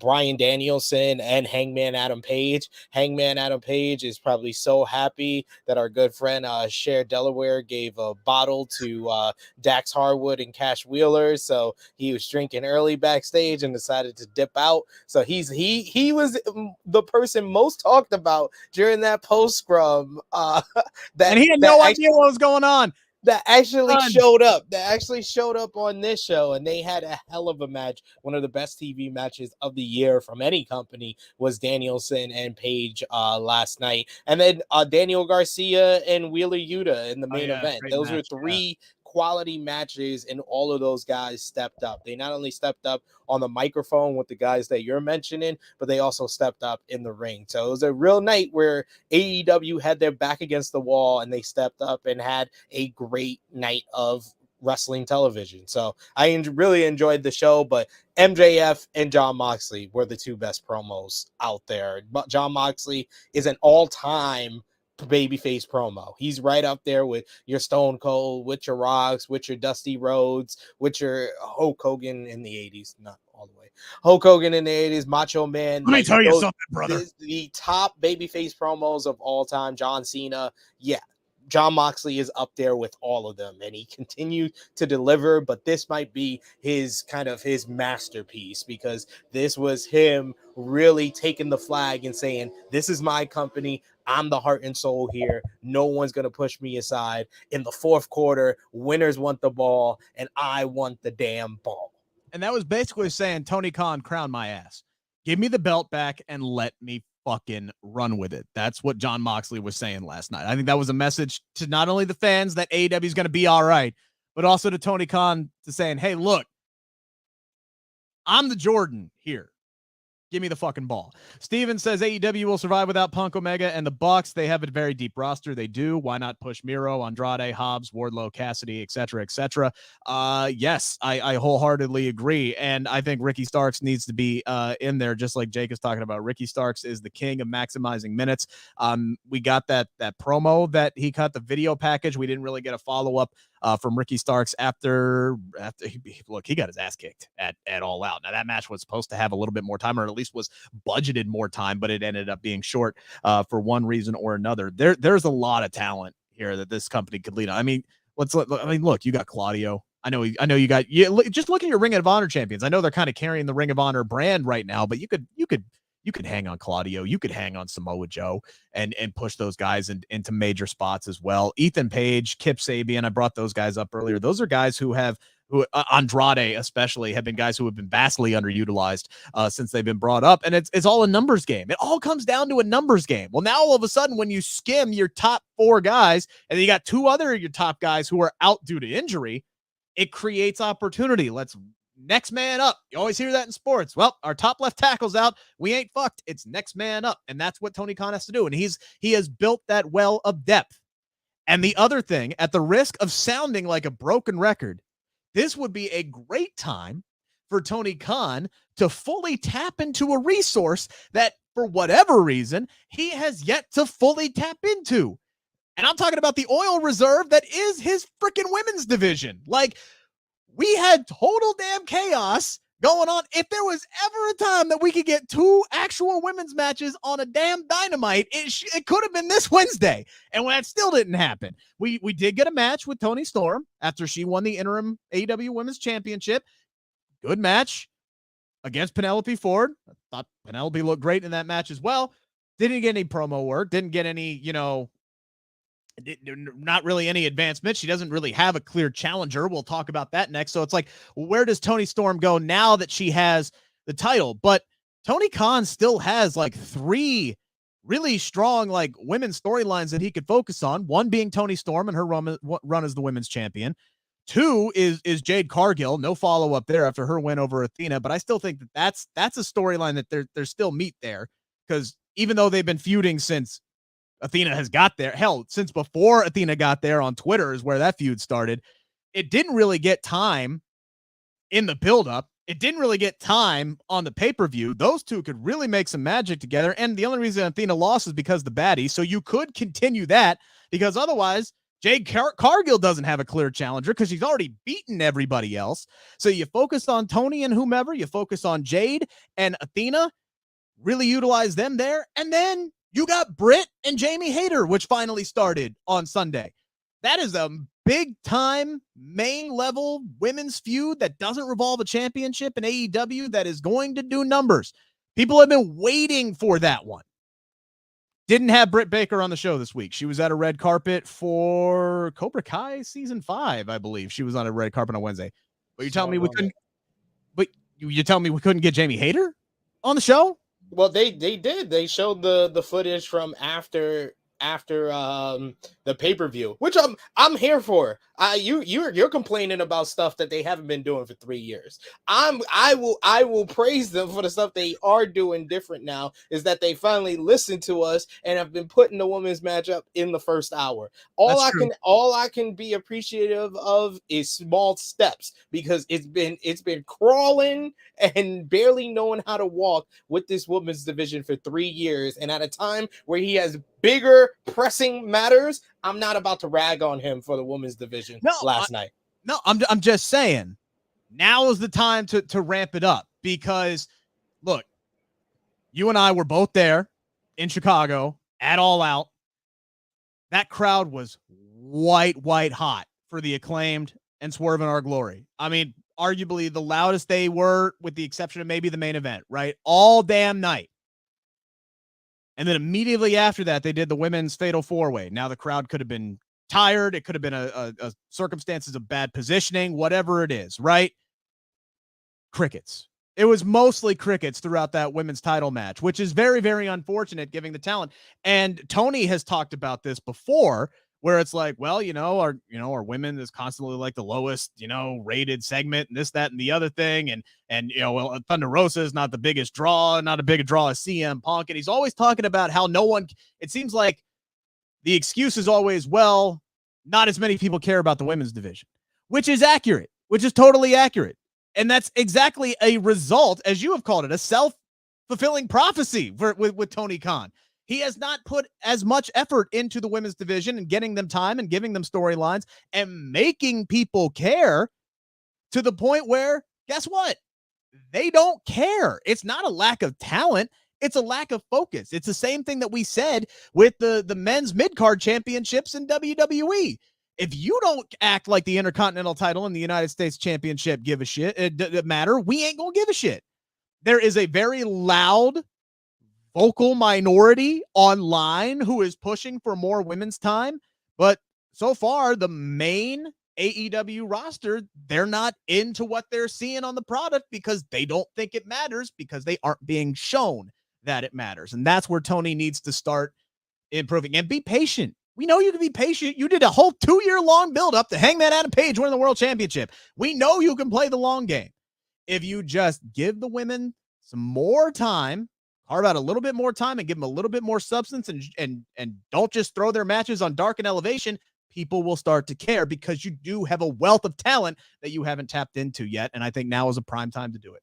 Bryan Danielson and Hangman Adam Page. Hangman Adam Page is probably so happy that our good friend Cher Delaware gave a bottle to Dax Harwood and Cash Wheeler, so he was drinking early backstage and decided to dip out. So he was the person most talked about during that post scrum. And he had no idea what was going on. That actually showed up on this show, and they had a hell of a match. One of the best TV matches of the year from any company was Danielson and Page last night. And then Daniel Garcia and Wheeler Yuta in the main event. Those were three quality matches, and all of those guys stepped up. They not only stepped up on the microphone with the guys that you're mentioning, but they also stepped up in the ring. So it was a real night where AEW had their back against the wall, and they stepped up and had a great night of wrestling television. So I really enjoyed the show, but MJF and Jon Moxley were the two best promos out there. But Jon Moxley is an all-time babyface promo. He's right up there with your Stone Cold, with your Rocks, with your Dusty Rhodes, with your Hulk Hogan in the 80s. Not all the way. Hulk Hogan in the 80s, Macho Man. Let me tell you something, brother. The top babyface promos of all time, John Cena. Yeah. Jon Moxley is up there with all of them, and he continued to deliver, but this might be his masterpiece, because this was him really taking the flag and saying, this is my company. I'm the heart and soul here. No one's going to push me aside. In the fourth quarter, winners want the ball, and I want the damn ball. And that was basically saying, Tony Khan, crown my ass. Give me the belt back and let me fucking run with it. That's what Jon Moxley was saying last night. I think that was a message to not only the fans that AEW is going to be all right, but also to Tony Khan to saying, hey, look, I'm the Jordan here. Give me the fucking ball. Steven says AEW will survive without Punk, Omega, and the Bucks. They have a very deep roster. They do. Why not push Miro, Andrade, Hobbs, Wardlow, Cassidy, etc., etc.? Yes, I wholeheartedly agree. And I think Ricky Starks needs to be in there, just like Jake is talking about. Ricky Starks is the king of maximizing minutes. We got that promo that he cut, the video package. We didn't really get a follow-up from Ricky Starks after he got his ass kicked at All Out. Now that match was supposed to have a little bit more time, or at least was budgeted more time, but it ended up being short for one reason or another. There's a lot of talent here that this company could lead on. I mean, look, you got Claudio. I know you got, just look at your Ring of Honor champions. I know they're kind of carrying the Ring of Honor brand right now, but you could hang on Claudio. You could hang on Samoa Joe and push those guys into major spots as well. Ethan Page, Kip Sabian, I brought those guys up earlier. Those are guys who have who Andrade especially have been guys who have been vastly underutilized since they've been brought up. And it's all a numbers game. It all comes down to a numbers game. Well, now all of a sudden, when you skim your top 4 guys and you got 2 other of your top guys who are out due to injury, it creates opportunity. Let's next man up. You always hear that in sports. Well, our top left tackle's out. We ain't fucked. It's next man up. And that's what Tony Khan has to do. And he has built that well of depth. And the other thing, at the risk of sounding like a broken record, this would be a great time for Tony Khan to fully tap into a resource that, for whatever reason, he has yet to fully tap into. And I'm talking about the oil reserve that is his freaking women's division. Like, we had total damn chaos going on. If there was ever a time that we could get 2 actual women's matches on a damn Dynamite, it could have been this Wednesday. And that still didn't happen. We did get a match with Toni Storm after she won the interim AEW Women's Championship. Good match against Penelope Ford. I thought Penelope looked great in that match as well. Didn't get any promo work. Didn't get any, not really any advancement. She doesn't really have a clear challenger. We'll talk about that next. So it's like, where does Toni Storm go now that she has the title? But Tony Khan still has like 3 really strong like women's storylines that he could focus on. One being Toni Storm and her run as the women's champion. 2 is Jade Cargill. No follow up there after her win over Athena. But I still think that's a storyline that there's still meat there, because even though they've been feuding since Athena has got there, hell, since before Athena got there on Twitter is where that feud started. It didn't really get time in the buildup. It didn't really get time on the pay-per-view. Those 2 could really make some magic together. And the only reason Athena lost is because the baddie. So you could continue that, because otherwise Jade Cargill doesn't have a clear challenger because she's already beaten everybody else. So you focus on Toni and whomever, you focus on Jade and Athena, really utilize them there. And then you got Britt and Jamie Hayter, which finally started on Sunday. That is a big-time, main-level women's feud that doesn't revolve a championship in AEW that is going to do numbers. People have been waiting for that one. Didn't have Britt Baker on the show this week. She was at a red carpet for Cobra Kai Season 5, I believe. She was on a red carpet on Wednesday. But you're telling me we couldn't... But you're telling me we couldn't get Jamie Hayter on the show? Well, they did. They showed the footage from after the pay-per-view, which I'm here for. You're complaining about stuff that they haven't been doing for 3 years. I will praise them for the stuff they are doing different now, is that they finally listened to us and have been putting the women's match up in the first hour. All I can be appreciative of is small steps, because it's been crawling and barely knowing how to walk with this women's division for 3 years, and at a time where he has bigger pressing matters, I'm not about to rag on him for the women's division last night. No, I'm just saying, now is the time to ramp it up, because look, you and I were both there in Chicago at All Out. That crowd was white hot for the Acclaimed and Swerve in Our Glory. I mean, arguably the loudest they were, with the exception of maybe the main event, right? All damn night. And then immediately after that, they did the women's fatal 4-way. Now the crowd could have been tired. It could have been a circumstances of bad positioning, whatever it is, right? Crickets. It was mostly crickets throughout that women's title match, which is very, very unfortunate given the talent. And Tony has talked about this before, where it's like, well, our women is constantly like the lowest, rated segment, and this, that, and the other thing. And Thunder Rosa is not the biggest draw, not a big draw as CM Punk. And he's always talking about how it seems like the excuse is always, well, not as many people care about the women's division, which is accurate, which is totally accurate. And that's exactly a result, as you have called it, a self-fulfilling prophecy with Tony Khan. He has not put as much effort into the women's division and getting them time and giving them storylines and making people care, to the point where, guess what? They don't care. It's not a lack of talent. It's a lack of focus. It's the same thing that we said with the men's mid-card championships in WWE. If you don't act like the Intercontinental title and the United States Championship give a shit, matter, we ain't gonna give a shit. There is a very loud, vocal minority online who is pushing for more women's time, but so far the main AEW roster, they're not into what they're seeing on the product because they don't think it matters because they aren't being shown that it matters. And that's where Tony needs to start improving and be patient. We know you can be patient. You did a whole 2-year-long build up to Hangman Adam Page winning the World Championship. We know you can play the long game. If you just give the women some more time, carve out a little bit more time and give them a little bit more substance and don't just throw their matches on Dark and Elevation, people will start to care because you do have a wealth of talent that you haven't tapped into yet. And I think now is a prime time to do it.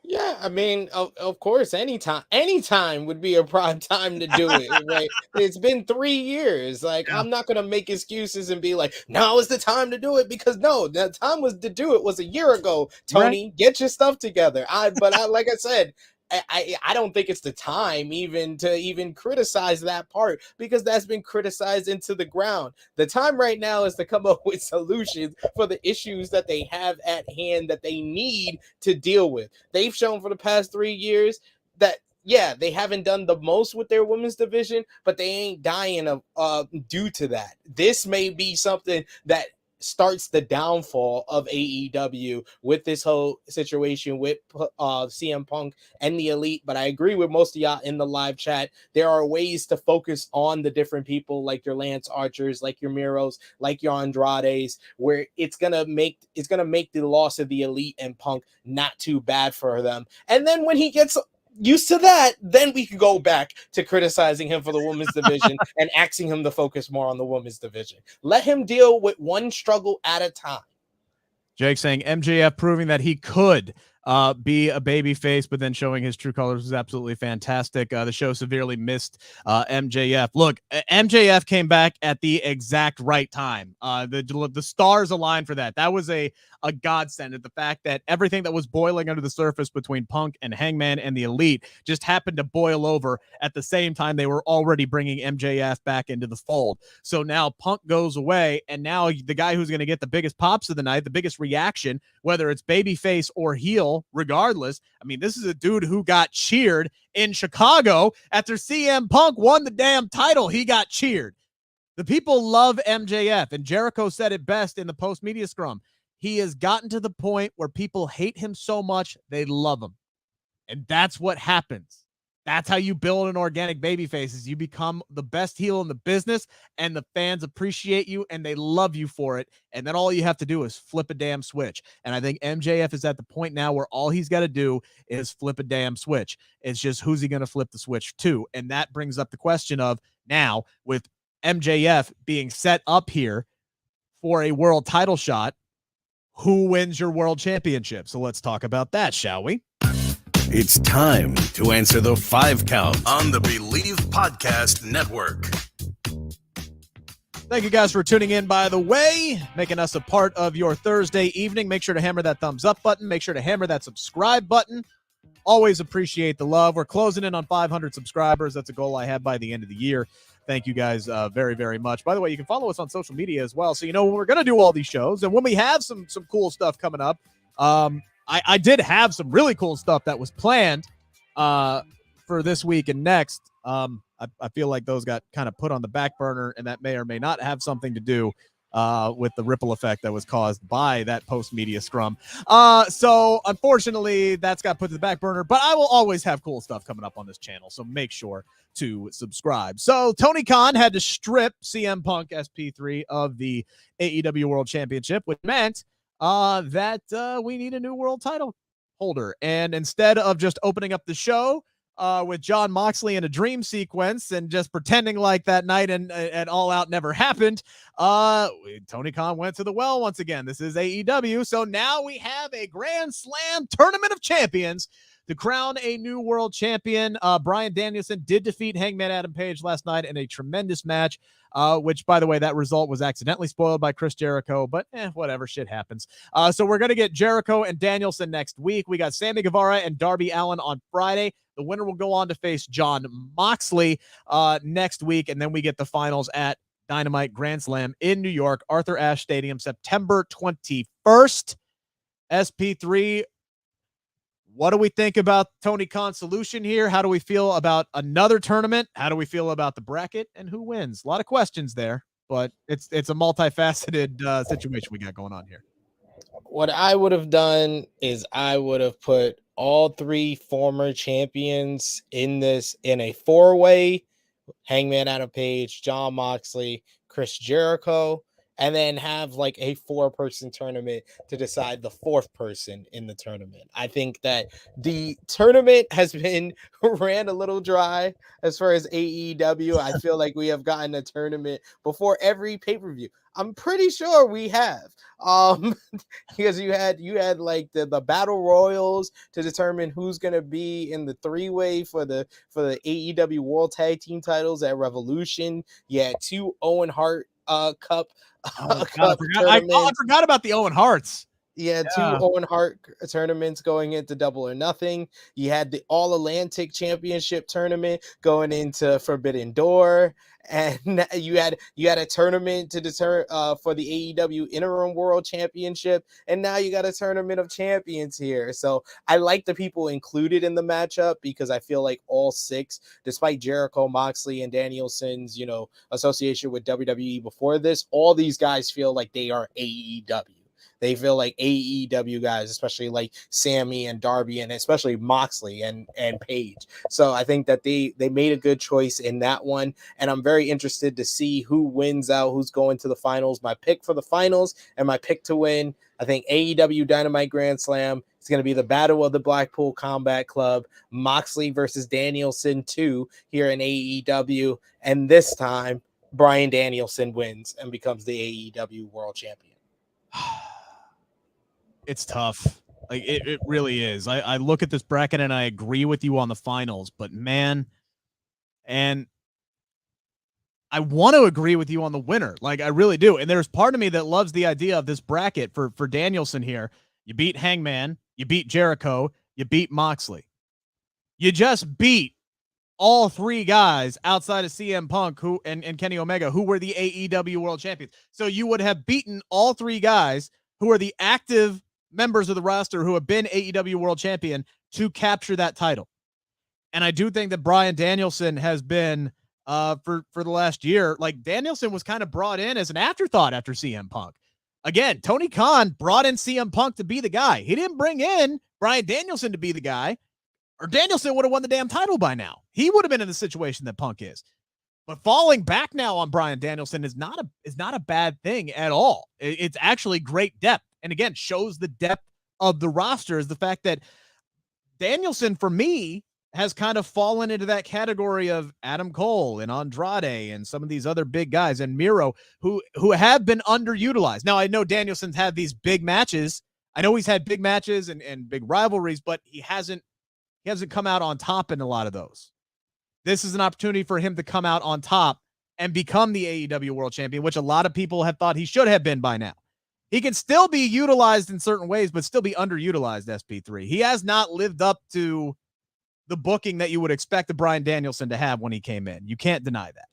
Yeah, I mean, of course, anytime would be a prime time to do it, right? It's been 3 years. Like, Yeah. I'm not gonna make excuses and be like, now is the time to do it, because no, the time was to do it was a year ago. Tony, get your stuff together. But like I said, I don't think it's the time even to criticize that part, because that's been criticized into the ground. The time right now is to come up with solutions for the issues that they have at hand that they need to deal with. They've shown for the past 3 years that, yeah, they haven't done the most with their women's division, but they ain't dying of due to that. This may be something that starts the downfall of AEW with this whole situation with CM Punk and the Elite. But I agree with most of y'all in the live chat. There are ways to focus on the different people, like your Lance Archers, like your Miros, like your Andrades, where it's gonna make the loss of the Elite and Punk not too bad for them. And then when he gets used to that, then we can go back to criticizing him for the women's division and asking him to focus more on the women's division. Let him deal with one struggle at a time. Jake saying MJF proving that he could be a baby face, but then showing his true colors was absolutely fantastic. The show severely missed MJF. Look, MJF came back at the exact right time. The stars aligned for that. That was a godsend. At the fact that everything that was boiling under the surface between Punk and Hangman and the Elite just happened to boil over at the same time they were already bringing MJF back into the fold. So now Punk goes away, and now the guy who's going to get the biggest pops of the night, the biggest reaction, whether it's babyface or heel, regardless. I mean, this is a dude who got cheered in Chicago after CM Punk won the damn title. He got cheered. The people love MJF, and Jericho said it best in the post-media scrum. He has gotten to the point where people hate him so much, they love him. And that's what happens. That's how you build an organic babyface, is you become the best heel in the business, and the fans appreciate you and they love you for it. And then all you have to do is flip a damn switch. And I think MJF is at the point now where all he's got to do is flip a damn switch. It's just, who's he going to flip the switch to? And that brings up the question of, now with MJF being set up here for a world title shot, who wins your world championship? So let's talk about that, shall we? It's time to answer the 5 count on the Bleav Podcast Network. Thank you guys for tuning in, by the way, making us a part of your Thursday evening. Make sure to hammer that thumbs up button. Make sure to hammer that subscribe button. Always appreciate the love. We're closing in on 500 subscribers. That's a goal I have by the end of the year. Thank you guys very, very much. By the way, you can follow us on social media as well, so you know when we're going to do all these shows. And when we have some cool stuff coming up, I did have some really cool stuff that was planned for this week and next. I feel like those got kind of put on the back burner, and that may or may not have something to do with the ripple effect that was caused by that post-media scrum. So unfortunately, that's got put to the back burner, but I will always have cool stuff coming up on this channel, so make sure to subscribe. So Tony Khan had to strip CM Punk SP3 of the AEW World Championship, which meant that we need a new world title holder. And instead of just opening up the show with Jon Moxley in a dream sequence and just pretending like that night and All Out never happened, Tony Khan went to the well once again. This is AEW, so now we have a Grand Slam Tournament of Champions to crown a new world champion. Bryan Danielson did defeat Hangman Adam Page last night in a tremendous match, which, by the way, that result was accidentally spoiled by Chris Jericho, but whatever, shit happens. So we're going to get Jericho and Danielson next week. We got Sammy Guevara and Darby Allin on Friday. The winner will go on to face Jon Moxley next week, and then we get the finals at Dynamite Grand Slam in New York, Arthur Ashe Stadium, September 21st. SP3, what do we think about Tony Khan's solution here? How do we feel about another tournament? How do we feel about the bracket? And who wins? A lot of questions there. but it's a multifaceted situation we got going on here. What I would have done is I would have put all three former champions in a 4-way: Hangman Adam Page, Jon Moxley, Chris Jericho, and then have like a 4-person tournament to decide the 4th person in the tournament. I think that the tournament has been ran a little dry as far as AEW. I feel like we have gotten a tournament before every pay-per-view. I'm pretty sure we have. Because you had like the battle royals to determine who's going to be in the 3-way for the AEW World Tag Team titles at Revolution. You had 2 Owen Hart Cup. I forgot about the Owen Harts. Yeah, 2 Owen Hart tournaments going into Double or Nothing. You had the All Atlantic Championship tournament going into Forbidden Door, and you had a tournament to deter for the AEW Interim World Championship, and now you got a Tournament of Champions here. So I like the people included in the matchup because I feel like all 6, despite Jericho, Moxley, and Danielson's association with WWE before this, all these guys feel like they are AEW. They feel like AEW guys, especially like Sammy and Darby, and especially Moxley and Page. So I think that they made a good choice in that one. And I'm very interested to see who wins out, who's going to the finals. My pick for the finals and my pick to win, I think AEW Dynamite Grand Slam is going to be the Battle of the Blackpool Combat Club, Moxley versus Danielson 2 here in AEW. And this time, Bryan Danielson wins and becomes the AEW World Champion. It's tough. Like it really is. I look at this bracket and I agree with you on the finals, but man, and I want to agree with you on the winner. Like I really do. And there's part of me that loves the idea of this bracket for Danielson here. You beat Hangman, you beat Jericho, you beat Moxley. You just beat all 3 guys outside of CM Punk and Kenny Omega, who were the AEW World Champions. So you would have beaten all 3 guys who are the active members of the roster who have been AEW World Champion to capture that title. And I do think that Bryan Danielson has been for the last year, like Danielson was kind of brought in as an afterthought after CM Punk. Again, Tony Khan brought in CM Punk to be the guy. He didn't bring in Bryan Danielson to be the guy, or Danielson would have won the damn title by now. He would have been in the situation that Punk is. But falling back now on Bryan Danielson is not a bad thing at all. It's actually great depth. And again, shows the depth of the roster is the fact that Danielson, for me, has kind of fallen into that category of Adam Cole and Andrade and some of these other big guys and Miro who have been underutilized. Now, I know Danielson's had these big matches. I know he's had big matches and big rivalries, but he hasn't come out on top in a lot of those. This is an opportunity for him to come out on top and become the AEW World Champion, which a lot of people have thought he should have been by now. He can still be utilized in certain ways, but still be underutilized, SP3. He has not lived up to the booking that you would expect a Bryan Danielson to have when he came in. You can't deny that.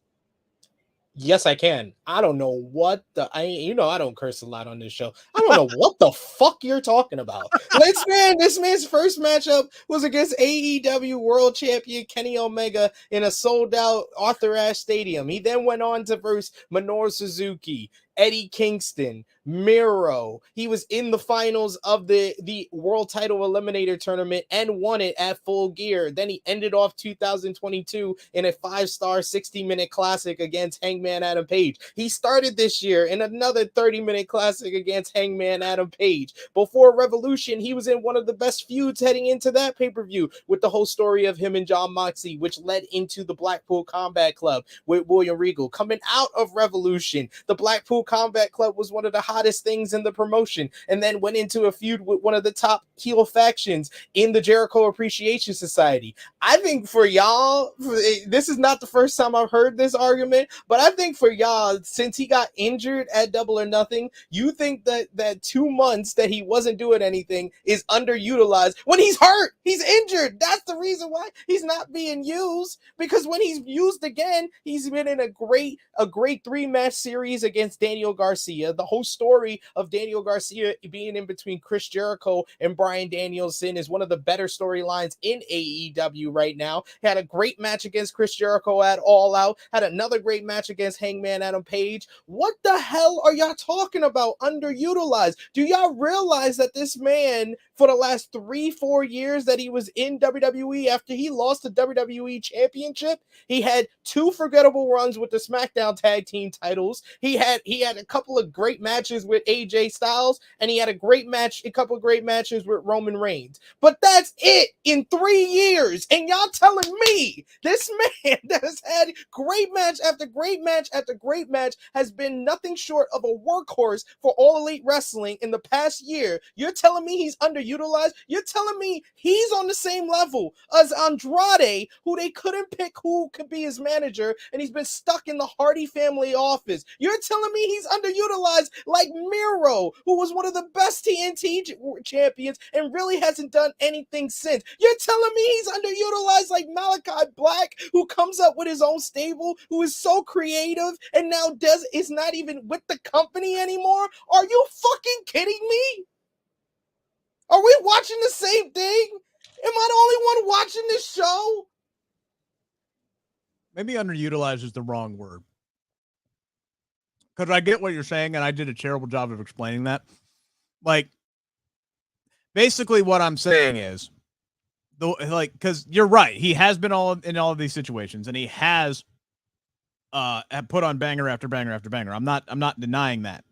Yes, I can. I don't know what I don't curse a lot on this show. I don't know what the fuck you're talking about. This man's first matchup was against AEW World Champion Kenny Omega in a sold-out Arthur Ashe Stadium. He then went on to verse Minoru Suzuki, Eddie Kingston, Miro. He was in the finals of the World Title Eliminator Tournament and won it at Full Gear. Then he ended off 2022 in a 5-star 60-minute classic against Hangman Adam Page. He started this year in another 30-minute classic against Hangman Adam Page. Before Revolution, he was in one of the best feuds heading into that pay-per-view with the whole story of him and Jon Moxley, which led into the Blackpool Combat Club with William Regal. Coming out of Revolution, the Blackpool Combat Club was one of the hottest things in the promotion, and then went into a feud with one of the top heel factions in the Jericho Appreciation Society. I think for y'all, this is not the first time I've heard this argument, but I think for y'all, since he got injured at Double or Nothing, you think that 2 months that he wasn't doing anything is underutilized when he's hurt, he's injured. That's the reason why he's not being used, because when he's used again, he's been in a great 3-match series against Daniel Garcia. The whole story story of Daniel Garcia being in between Chris Jericho and Bryan Danielson is one of the better storylines in AEW right now. He had a great match against Chris Jericho at All Out, had another great match against Hangman Adam Page. What the hell are y'all talking about underutilized? Do y'all realize that this man, for the last 3-4 years that he was in WWE, after he lost the WWE Championship, he had 2 forgettable runs with the SmackDown Tag Team titles. He had a couple of great matches with AJ Styles, and he had a couple of great matches with Roman Reigns. But that's it in 3 years. And y'all telling me this man that has had great match after great match after great match has been nothing short of a workhorse for All Elite Wrestling in the past year. You're telling me he's underutilized? You're telling me he's on the same level as Andrade, who they couldn't pick who could be his manager, and he's been stuck in the Hardy family office. You're telling me he's underutilized like Miro, who was one of the best TNT champions and really hasn't done anything since. You're telling me he's underutilized like Malachi Black, who comes up with his own stable, who is so creative and now is not even with the company anymore? Are you fucking kidding me? Are we watching the same thing? Am I the only one watching this show? Maybe underutilized is the wrong word. Because I get what you're saying, and I did a terrible job of explaining that. Like, basically what I'm saying is, because you're right. He has been in all of these situations, and he has put on banger after banger after banger. I'm not denying that.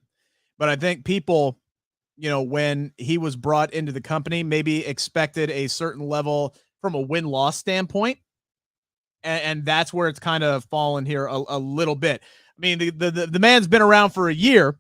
But I think people, when he was brought into the company, maybe expected a certain level from a win-loss standpoint. And that's where it's kind of fallen here a little bit. I mean, the man's been around for a year.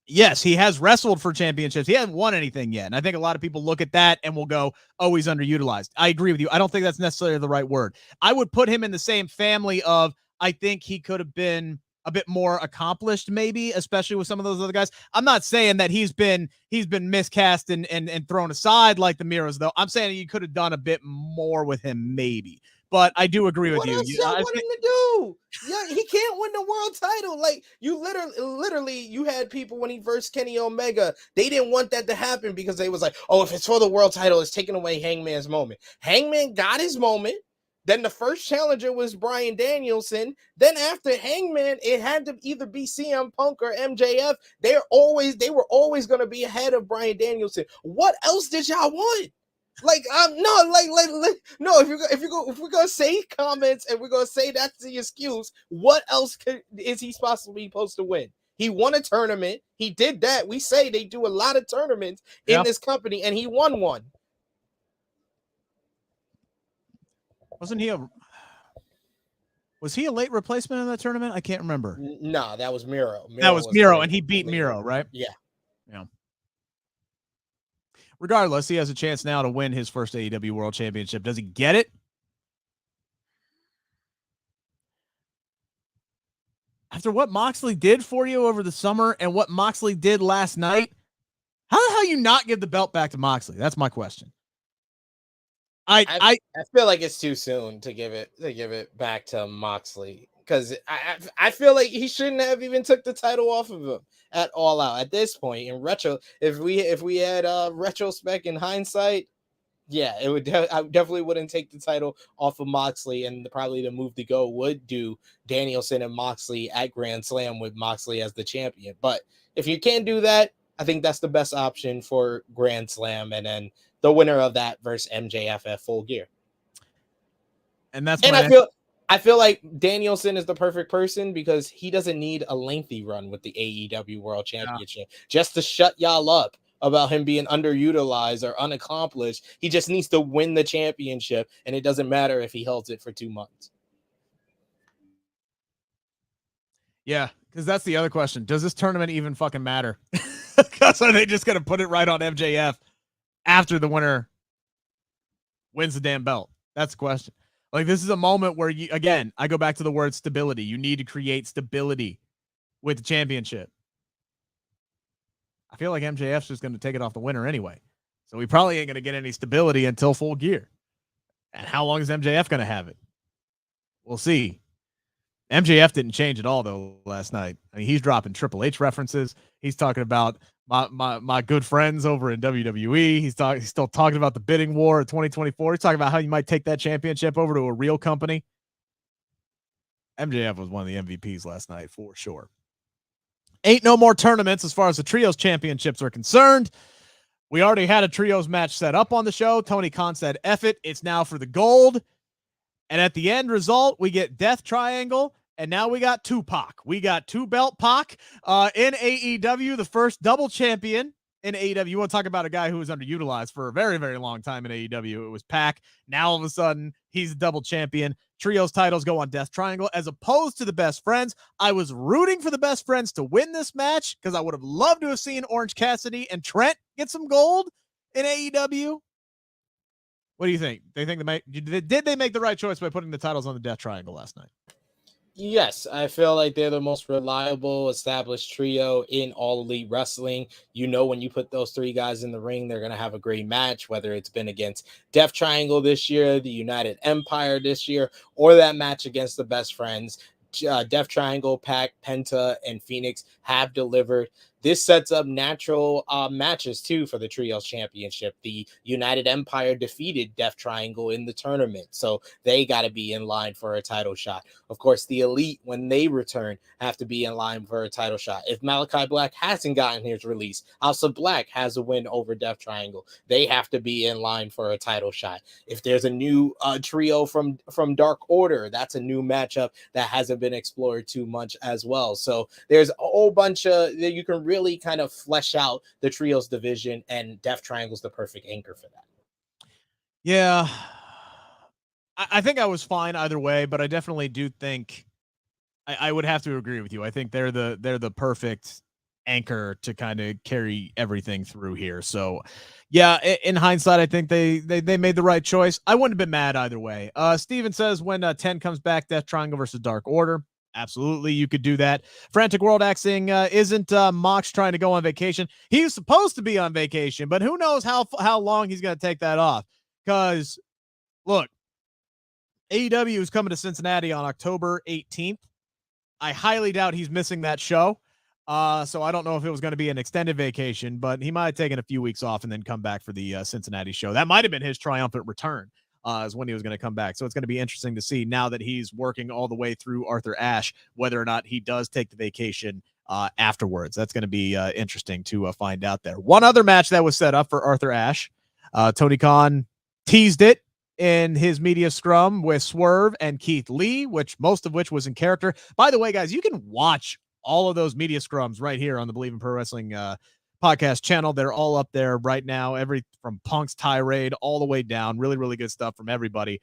Yes, he has wrestled for championships. He hasn't won anything yet. And I think a lot of people look at that and will go, oh, he's underutilized. I agree with you. I don't think that's necessarily the right word. I would put him in the same family of, I think he could have been a bit more accomplished, maybe, especially with some of those other guys. I'm not saying that he's been miscast and thrown aside like the Miros, though. I'm saying you could have done a bit more with him, maybe. But I do agree with you. What else y'all want him to do? Yeah, he can't win the world title. Like, you literally, you had people when he versed Kenny Omega, they didn't want that to happen because they was like, oh, if it's for the world title, it's taking away Hangman's moment. Hangman got his moment. Then the first challenger was Bryan Danielson. Then after Hangman, it had to either be CM Punk or MJF. They were always going to be ahead of Bryan Danielson. What else did y'all want? Like, no. If we're gonna say comments and we're gonna say that's the excuse, what else is he possibly supposed to win? He won a tournament. He did that. We say they do a lot of tournaments in this company, and he won one. Was he a late replacement in that tournament? I can't remember. No, that was Miro. That was Miro, and he beat Miro, right? Yeah. Regardless, he has a chance now to win his first AEW World Championship. Does he get it? After what Moxley did for you over the summer and what Moxley did last night, how the hell you not give the belt back to Moxley? That's my question. I feel like it's too soon to give it back to Moxley, because I feel like he shouldn't have even took the title off of him at All Out at this point. In retro, if we had retrospect in hindsight, yeah, it would. I definitely wouldn't take the title off of Moxley, and probably the move to go would do Danielson and Moxley at Grand Slam with Moxley as the champion. But if you can't do that, I think that's the best option for Grand Slam, and then the winner of that versus MJF at Full Gear. And I feel like Danielson is the perfect person because he doesn't need a lengthy run with the AEW World Championship just to shut y'all up about him being underutilized or unaccomplished. He just needs to win the championship, and it doesn't matter if he holds it for 2 months. Yeah, because that's the other question. Does this tournament even fucking matter? Because are they just going to put it right on MJF after the winner wins the damn belt? That's the question. Like, this is a moment where, I go back to the word stability. You need to create stability with the championship. I feel like MJF's just going to take it off the winner anyway. So we probably ain't going to get any stability until Full Gear. And how long is MJF going to have it? We'll see. MJF didn't change at all though last night. I mean, he's dropping Triple H references. He's talking about my good friends over in WWE. He's still talking about the bidding war of 2024. He's talking about how you might take that championship over to a real company. MJF was one of the MVPs last night for sure. Ain't no more tournaments as far as the trios championships are concerned. We already had a trios match set up on the show. Tony Khan said, F it. It's now for the gold. And at the end result, we get Death Triangle, and now we got Tupac. We got two belt Pac in AEW, the first double champion in AEW. You want to talk about a guy who was underutilized for a very, very long time in AEW. It was Pac. Now all of a sudden, he's a double champion. Trios titles go on Death Triangle as opposed to the Best Friends. I was rooting for the Best Friends to win this match because I would have loved to have seen Orange Cassidy and Trent get some gold in AEW. What do you think? Did they make the right choice by putting the titles on the Death Triangle last night? Yes, I feel like they're the most reliable, established trio in All Elite Wrestling. You know, when you put those three guys in the ring, they're going to have a great match, whether it's been against Death Triangle this year, the United Empire this year, or that match against the Best Friends. Death Triangle, Pac, Penta, and Phoenix have delivered. This sets up natural matches, too, for the Trios Championship. The United Empire defeated Death Triangle in the tournament, so they got to be in line for a title shot. Of course, the Elite, when they return, have to be in line for a title shot. If Malachi Black hasn't gotten his release, House of Black has a win over Death Triangle. They have to be in line for a title shot. If there's a new trio from Dark Order, that's a new matchup that hasn't been explored too much as well. So there's a whole bunch of that you can really kind of flesh out the trios division, and Death Triangle's the perfect anchor for that. Yeah, I think I was fine either way, but I definitely do think I would have to agree with you. I think they're the perfect anchor to kind of carry everything through here. So yeah, in hindsight, I think they made the right choice. I wouldn't have been mad either way. Steven says when 10 comes back, Death Triangle versus Dark Order. Absolutely, you could do that. Frantic World asking, isn't Mox trying to go on vacation? He was supposed to be on vacation, but who knows how long he's going to take that off. Because, look, AEW is coming to Cincinnati on October 18th. I highly doubt he's missing that show. So I don't know if it was going to be an extended vacation, but he might have taken a few weeks off and then come back for the Cincinnati show. That might have been his triumphant return. Is when he was going to come back. So it's going to be interesting to see now that he's working all the way through Arthur Ashe, whether or not he does take the vacation afterwards. That's going to be interesting to find out there. One other match that was set up for Arthur Ashe, Tony Khan teased it in his media scrum with Swerve and Keith Lee, most of which was in character. By the way, guys, you can watch all of those media scrums right here on the Bleav in Pro Wrestling podcast channel. They're all up there right now, from Punk's tirade all the way down. Really, really good stuff from everybody.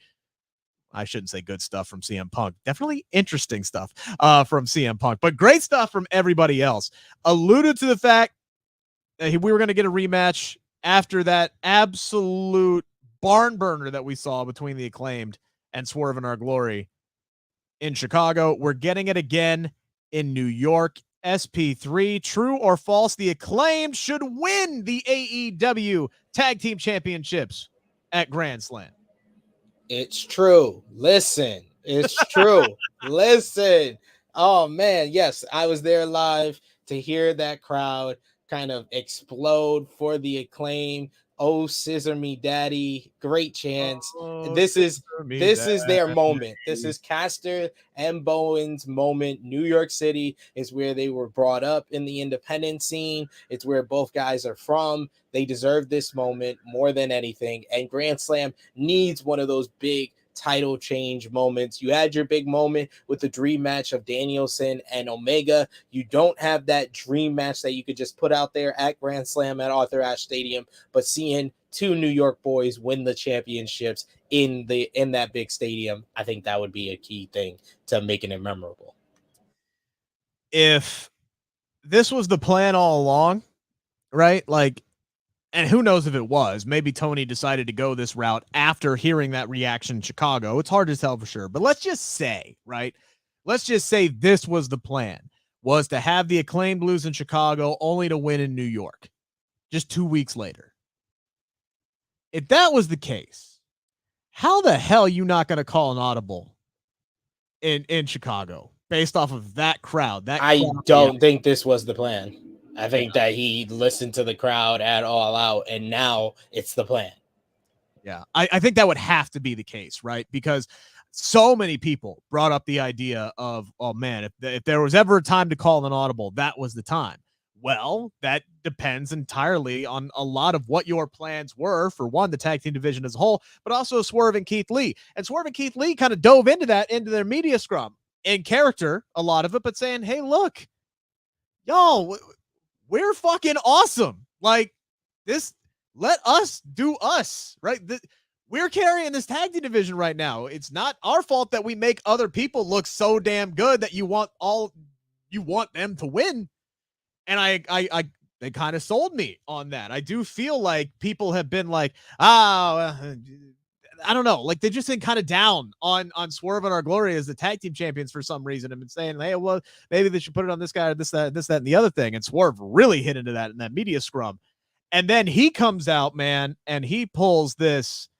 I shouldn't say good stuff from CM Punk. Definitely interesting stuff from CM Punk, but great stuff from everybody else. Alluded to the fact that we were going to get a rematch after that absolute barn burner that we saw between the Acclaimed and Swerve in Our Glory in Chicago. We're getting it again in New York. SP3, true or false, the Acclaimed should win the AEW Tag Team Championships at Grand Slam. It's true. Listen, it's true. Listen. Oh, man. Yes, I was there live to hear that crowd kind of explode for the Acclaim. Oh, scissor me, daddy. Great chance. This is their moment. This is Caster and Bowen's moment. New York City is where they were brought up in the independent scene. It's where both guys are from. They deserve this moment more than anything. And Grand Slam needs one of those big title change moments. You had your big moment with the dream match of Danielson and Omega. You don't have that dream match that you could just put out there at Grand Slam at Arthur Ashe Stadium, but seeing two New York boys win the championships in that big stadium, I think that would be a key thing to making it memorable. If this was the plan all along, right? And who knows if it was. Maybe Tony decided to go this route after hearing that reaction in Chicago. It's hard to tell for sure. But let's just say, right? Let's just say this was the plan, was to have the Acclaimed lose in Chicago only to win in New York just 2 weeks later. If that was the case, how the hell are you not going to call an audible in Chicago based off of that crowd. I don't think this was the plan. I think that he listened to the crowd at All Out, and now it's the plan. Yeah, I think that would have to be the case, right? Because so many people brought up the idea of, oh man, if there was ever a time to call an audible, that was the time. Well, that depends entirely on a lot of what your plans were for, one, the tag team division as a whole, but also Swerve and Keith Lee. And Swerve and Keith Lee kind of dove into their media scrum in character, a lot of it, but saying, hey, look, y'all, we're fucking awesome. Like this, let us do us, right? We're carrying this tag team division right now. It's not our fault that we make other people look so damn good that you want them to win. And they kind of sold me on that. I do feel like people have been like, I don't know, like they've just been kind of down on Swerve and Our Glory as the tag team champions for some reason, and been saying, hey, well, maybe they should put it on this guy or this, that, and the other thing. And Swerve really hit into that in that media scrum. And then he comes out, man, and he pulls this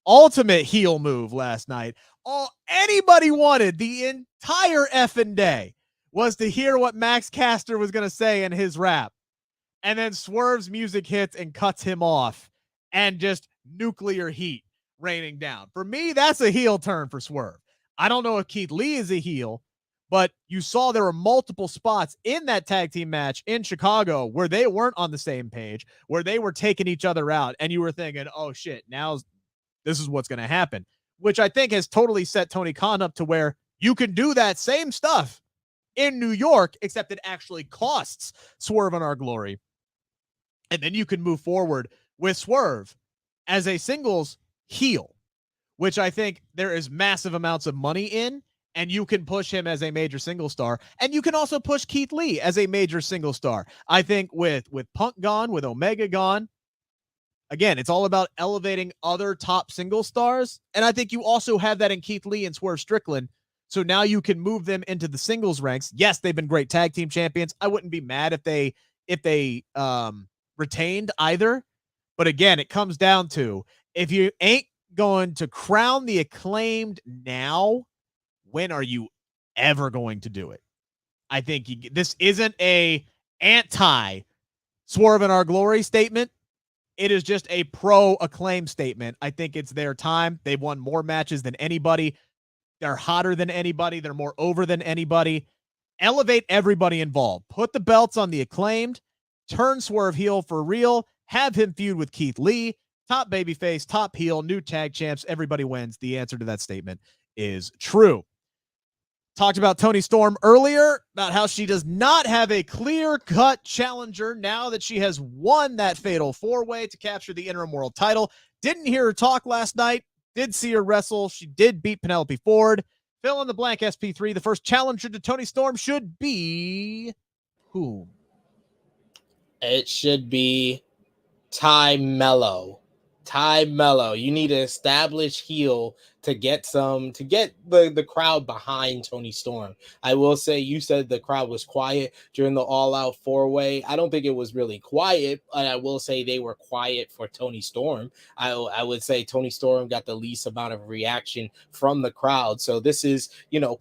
ultimate heel move last night. All anybody wanted the entire effing day was to hear what Max Caster was going to say in his rap. And then Swerve's music hits and cuts him off, and just nuclear heat raining down. For me, that's a heel turn for Swerve. I don't know if Keith Lee is a heel, but you saw there were multiple spots in that tag team match in Chicago where they weren't on the same page, where they were taking each other out, and you were thinking, oh shit, now this is what's going to happen, which I think has totally set Tony Khan up to where you can do that same stuff in New York, except it actually costs Swerve and Our Glory. And then you can move forward with Swerve as a singles heel, which I think there is massive amounts of money in, and you can push him as a major single star. And you can also push Keith Lee as a major single star. I think with Punk gone, with Omega gone, again, it's all about elevating other top single stars. And I think you also have that in Keith Lee and Swerve Strickland. So now you can move them into the singles ranks. Yes, they've been great tag team champions. I wouldn't be mad if they retained either. But again, it comes down to, if you ain't going to crown the Acclaimed now, when are you ever going to do it? I think this isn't a anti Swerve and Our Glory statement. It is just a pro Acclaim statement. I think it's their time. They've won more matches than anybody. They're hotter than anybody. They're more over than anybody. Elevate everybody involved. Put the belts on the Acclaimed. Turn Swerve heel for real. Have him feud with Keith Lee. Top babyface, top heel, new tag champs. Everybody wins. The answer to that statement is true. Talked about Toni Storm earlier, about how she does not have a clear-cut challenger now that she has won that fatal four-way to capture the interim world title. Didn't hear her talk last night. Did see her wrestle. She did beat Penelope Ford. Fill in the blank, SP3. The first challenger to Toni Storm should be who? It should be Ty Mello. Ty Mello. You need an established heel to get the crowd behind Toni Storm. I will say, you said the crowd was quiet during the All Out 4-way. I don't think it was really quiet, but I will say they were quiet for Toni Storm. I would say Toni Storm got the least amount of reaction from the crowd. So this is,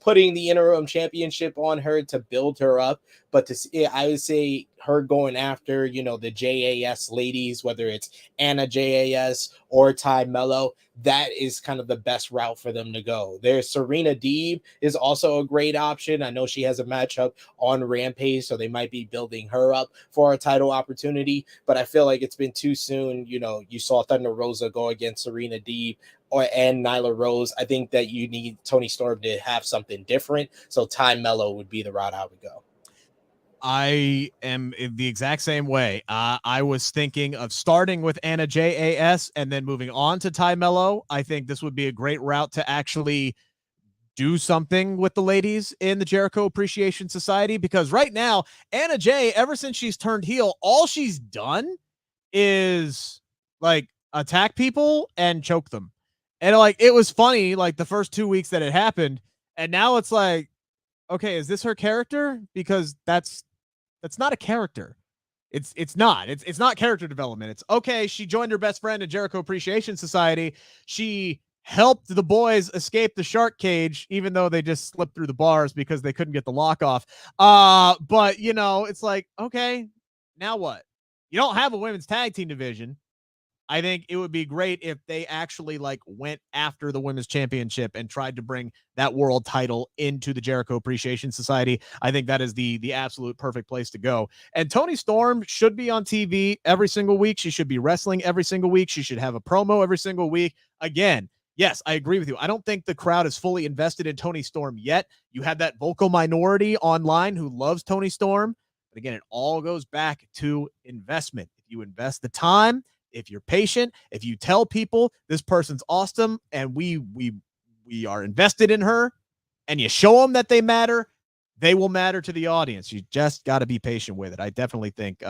putting the interim championship on her to build her up. But I would say her going after, the JAS ladies, whether it's Anna JAS or Ty Mello, that is kind of the best route for them to go. There's Serena Deeb is also a great option. I know she has a matchup on Rampage, so they might be building her up for a title opportunity, but I feel like it's been too soon. You saw Thunder Rosa go against Serena Deeb and Nyla Rose. I think that you need Toni Storm to have something different. So Ty Mello would be the route I would go. I am the exact same way. I was thinking of starting with Anna JAS and then moving on to Ty Mello. I think this would be a great route to actually do something with the ladies in the Jericho Appreciation Society, because right now, Anna J, ever since she's turned heel, all she's done is like attack people and choke them. And it was funny, like the first 2 weeks that it happened. And now it's like, okay, is this her character? Because that's not a character. It's not character development. It's okay. She joined her best friend in Jericho Appreciation Society. She helped the boys escape the shark cage, even though they just slipped through the bars because they couldn't get the lock off. But, it's like, okay, now what? You don't have a women's tag team division. I think it would be great if they actually went after the women's championship and tried to bring that world title into the Jericho Appreciation Society. I think that is the absolute perfect place to go. And Toni Storm should be on TV every single week. She should be wrestling every single week. She should have a promo every single week. Again, yes, I agree with you. I don't think the crowd is fully invested in Toni Storm yet. You have that vocal minority online who loves Toni Storm. But again, it all goes back to investment. If you invest the time, if you're patient, if you tell people this person's awesome and we are invested in her, and you show them that they matter, they will matter to the audience. You just got to be patient with it. I definitely think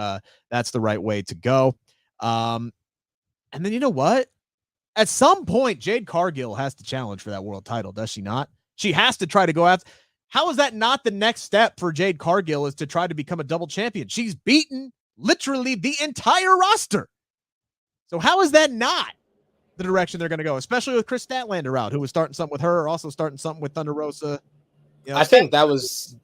that's the right way to go. And then you know what? At some point, Jade Cargill has to challenge for that world title, does she not? She has to try to go after. How is that not the next step for Jade Cargill, is to try to become a double champion? She's beaten literally the entire roster. So how is that not the direction they're going to go, especially with Chris Statlander out, who was starting something with her, also starting something with Thunder Rosa? I think that was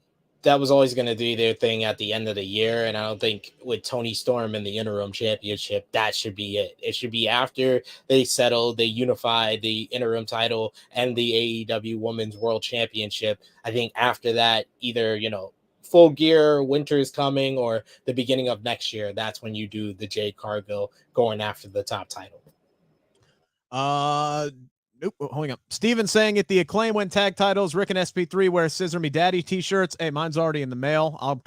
always going to be their thing at the end of the year, and I don't think with Toni Storm in the interim championship, that should be it. It should be after they settle, they unify the interim title and the AEW Women's World Championship. I think after that, either, Full Gear, winter is coming, or the beginning of next year, that's when you do the Jade Cargill going after the top title. Nope. Holding up. Steven saying if the Acclaim win tag titles, Rick and SP3 wear Scissor Me Daddy t-shirts. Hey, mine's already in the mail. I'll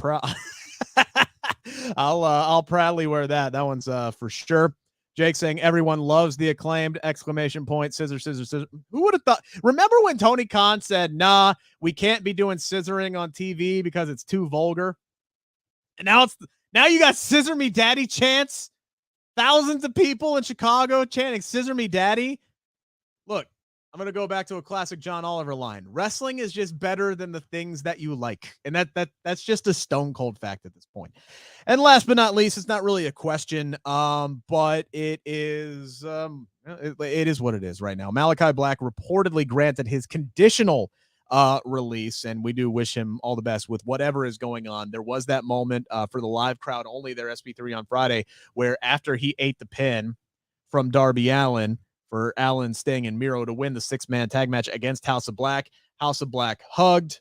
proudly wear that. That one's for sure. Jake saying everyone loves the Acclaimed, ! Scissor, scissor, scissor. Who would have thought? Remember when Tony Khan said, nah, we can't be doing scissoring on TV because it's too vulgar? And now you got Scissor Me Daddy chants. Thousands of people in Chicago chanting Scissor Me Daddy. Look, I'm going to go back to a classic John Oliver line. Wrestling is just better than the things that you like. And that's just a stone cold fact at this point. And last but not least, it's not really a question, but it is it is what it is right now. Malachi Black reportedly granted his conditional release, and we do wish him all the best with whatever is going on. There was that moment for the live crowd only there, SP3 on Friday, where after he ate the pin from Darby Allin, for Allen, Sting, and Miro to win the 6-man tag match against House of Black. House of Black hugged.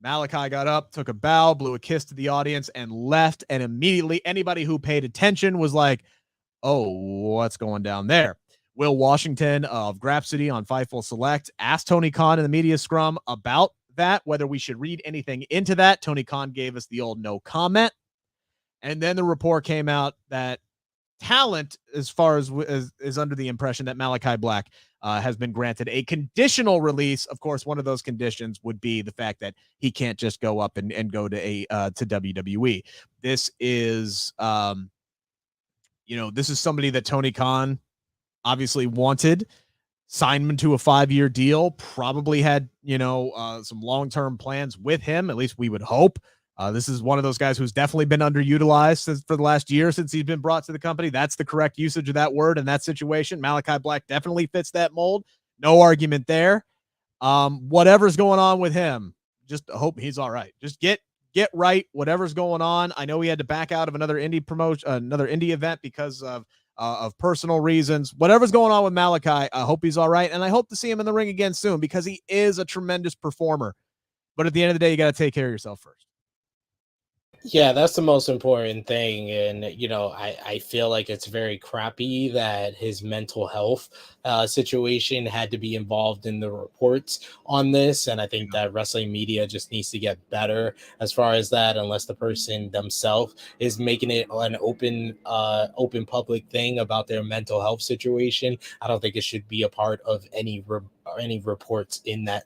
Malachi got up, took a bow, blew a kiss to the audience, and left. And immediately anybody who paid attention was like, oh, what's going down there? Will Washington of Grapsody on Fightful Select asked Tony Khan in the media scrum about that, whether we should read anything into that. Tony Khan gave us the old no comment. And then the report came out that talent, as far as is under the impression that Malachi Black has been granted a conditional release. Of course, one of those conditions would be the fact that he can't just go up and go to WWE. This is, this is somebody that Tony Khan obviously wanted. Signed him to a 5-year deal, probably had, some long-term plans with him. At least we would hope. This is one of those guys who's definitely been underutilized for the last year since he's been brought to the company. That's the correct usage of that word in that situation. Malachi Black definitely fits that mold. No argument there. Whatever's going on with him, just hope he's all right. Just get right. Whatever's going on. I know he had to back out of another indie promotion, another indie event because of personal reasons. Whatever's going on with Malachi, I hope he's all right. And I hope to see him in the ring again soon because he is a tremendous performer. But at the end of the day, you got to take care of yourself first. Yeah, that's the most important thing. And, I feel like it's very crappy that his mental health situation had to be involved in the reports on this. And I think that wrestling media just needs to get better as far as that, unless the person themselves is making it an open public thing about their mental health situation. I don't think it should be a part of any reports in that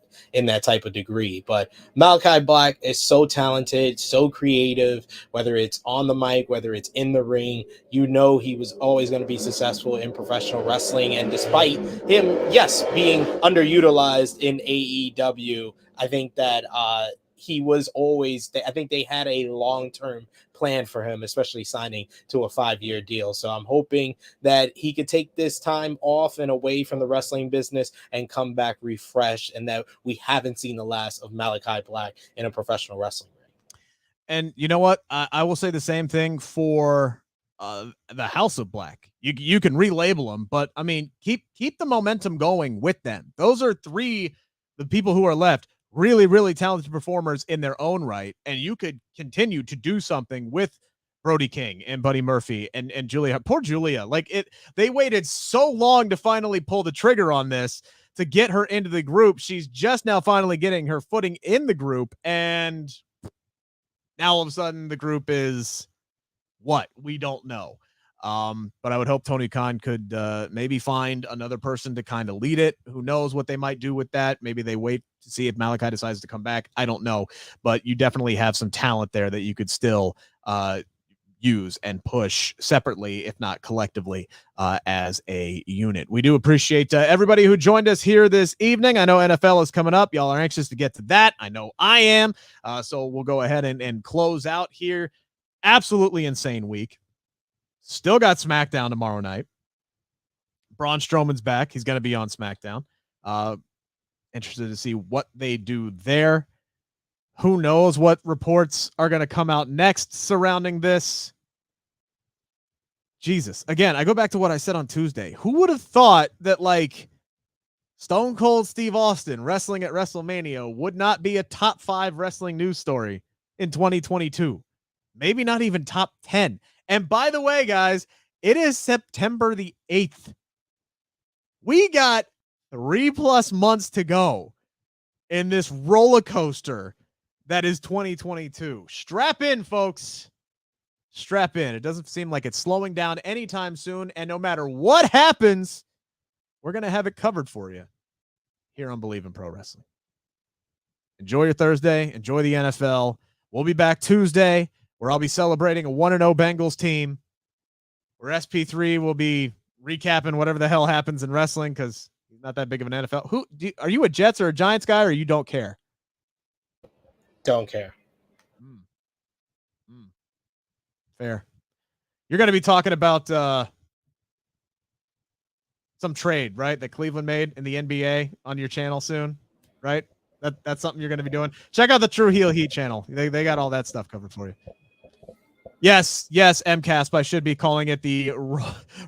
type of degree. But Malachi Black is so talented, so creative, whether it's on the mic, whether it's in the ring, he was always going to be successful in professional wrestling. And despite him, yes, being underutilized in AEW, I think that he was always, I think they had a long-term plan for him, especially signing to a 5-year deal. So I'm hoping that he could take this time off and away from the wrestling business and come back refreshed, and that we haven't seen the last of Malachi Black in a professional wrestling ring. And you know what? I will say the same thing for the House of Black. You can relabel them, but I mean, keep the momentum going with them. Those are the people who are left, really, really talented performers in their own right, and you could continue to do something with Brody King and Buddy Murphy and Julia. Poor Julia. They waited so long to finally pull the trigger on this to get her into the group. She's just now finally getting her footing in the group, and now all of a sudden the group is what? We don't know. But I would hope Tony Khan could maybe find another person to kind of lead it. Who knows what they might do with that? Maybe they wait to see if Malachi decides to come back. I don't know. But you definitely have some talent there that you could still use and push separately, if not collectively, as a unit. We do appreciate everybody who joined us here this evening. I know NFL is coming up. Y'all are anxious to get to that. I know I am. So we'll go ahead and close out here. Absolutely insane week. Still got SmackDown tomorrow night. Braun Strowman's back. He's going to be on SmackDown. Interested to see what they do there. Who knows what reports are going to come out next surrounding this? Jesus. Again, I go back to what I said on Tuesday. Who would have thought that, Stone Cold Steve Austin wrestling at WrestleMania would not be a top 5 wrestling news story in 2022? Maybe not even top 10. And by the way, guys, it is September the 8th. We got 3+ months to go in this roller coaster that is 2022. Strap in, folks. Strap in. It doesn't seem like it's slowing down anytime soon. And no matter what happens, we're going to have it covered for you here on Bleav in Pro Wrestling. Enjoy your Thursday. Enjoy the NFL. We'll be back Tuesday, where I'll be celebrating a 1-0 Bengals team, where SP3 will be recapping whatever the hell happens in wrestling, because he's not that big of an NFL. Are you a Jets or a Giants guy, or you don't care? Don't care. Fair. You're going to be talking about some trade, right, that Cleveland made in the NBA on your channel soon, right? That's something you're going to be doing. Check out the True Heel Heat channel. They got all that stuff covered for you. Yes, MCASP. I should be calling it the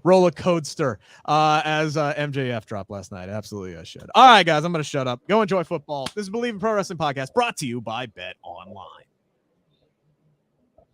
roller coaster as MJF dropped last night. Absolutely, I should. All right, guys, I'm going to shut up. Go enjoy football. This is Bleav in Pro Wrestling Podcast, brought to you by Bet Online.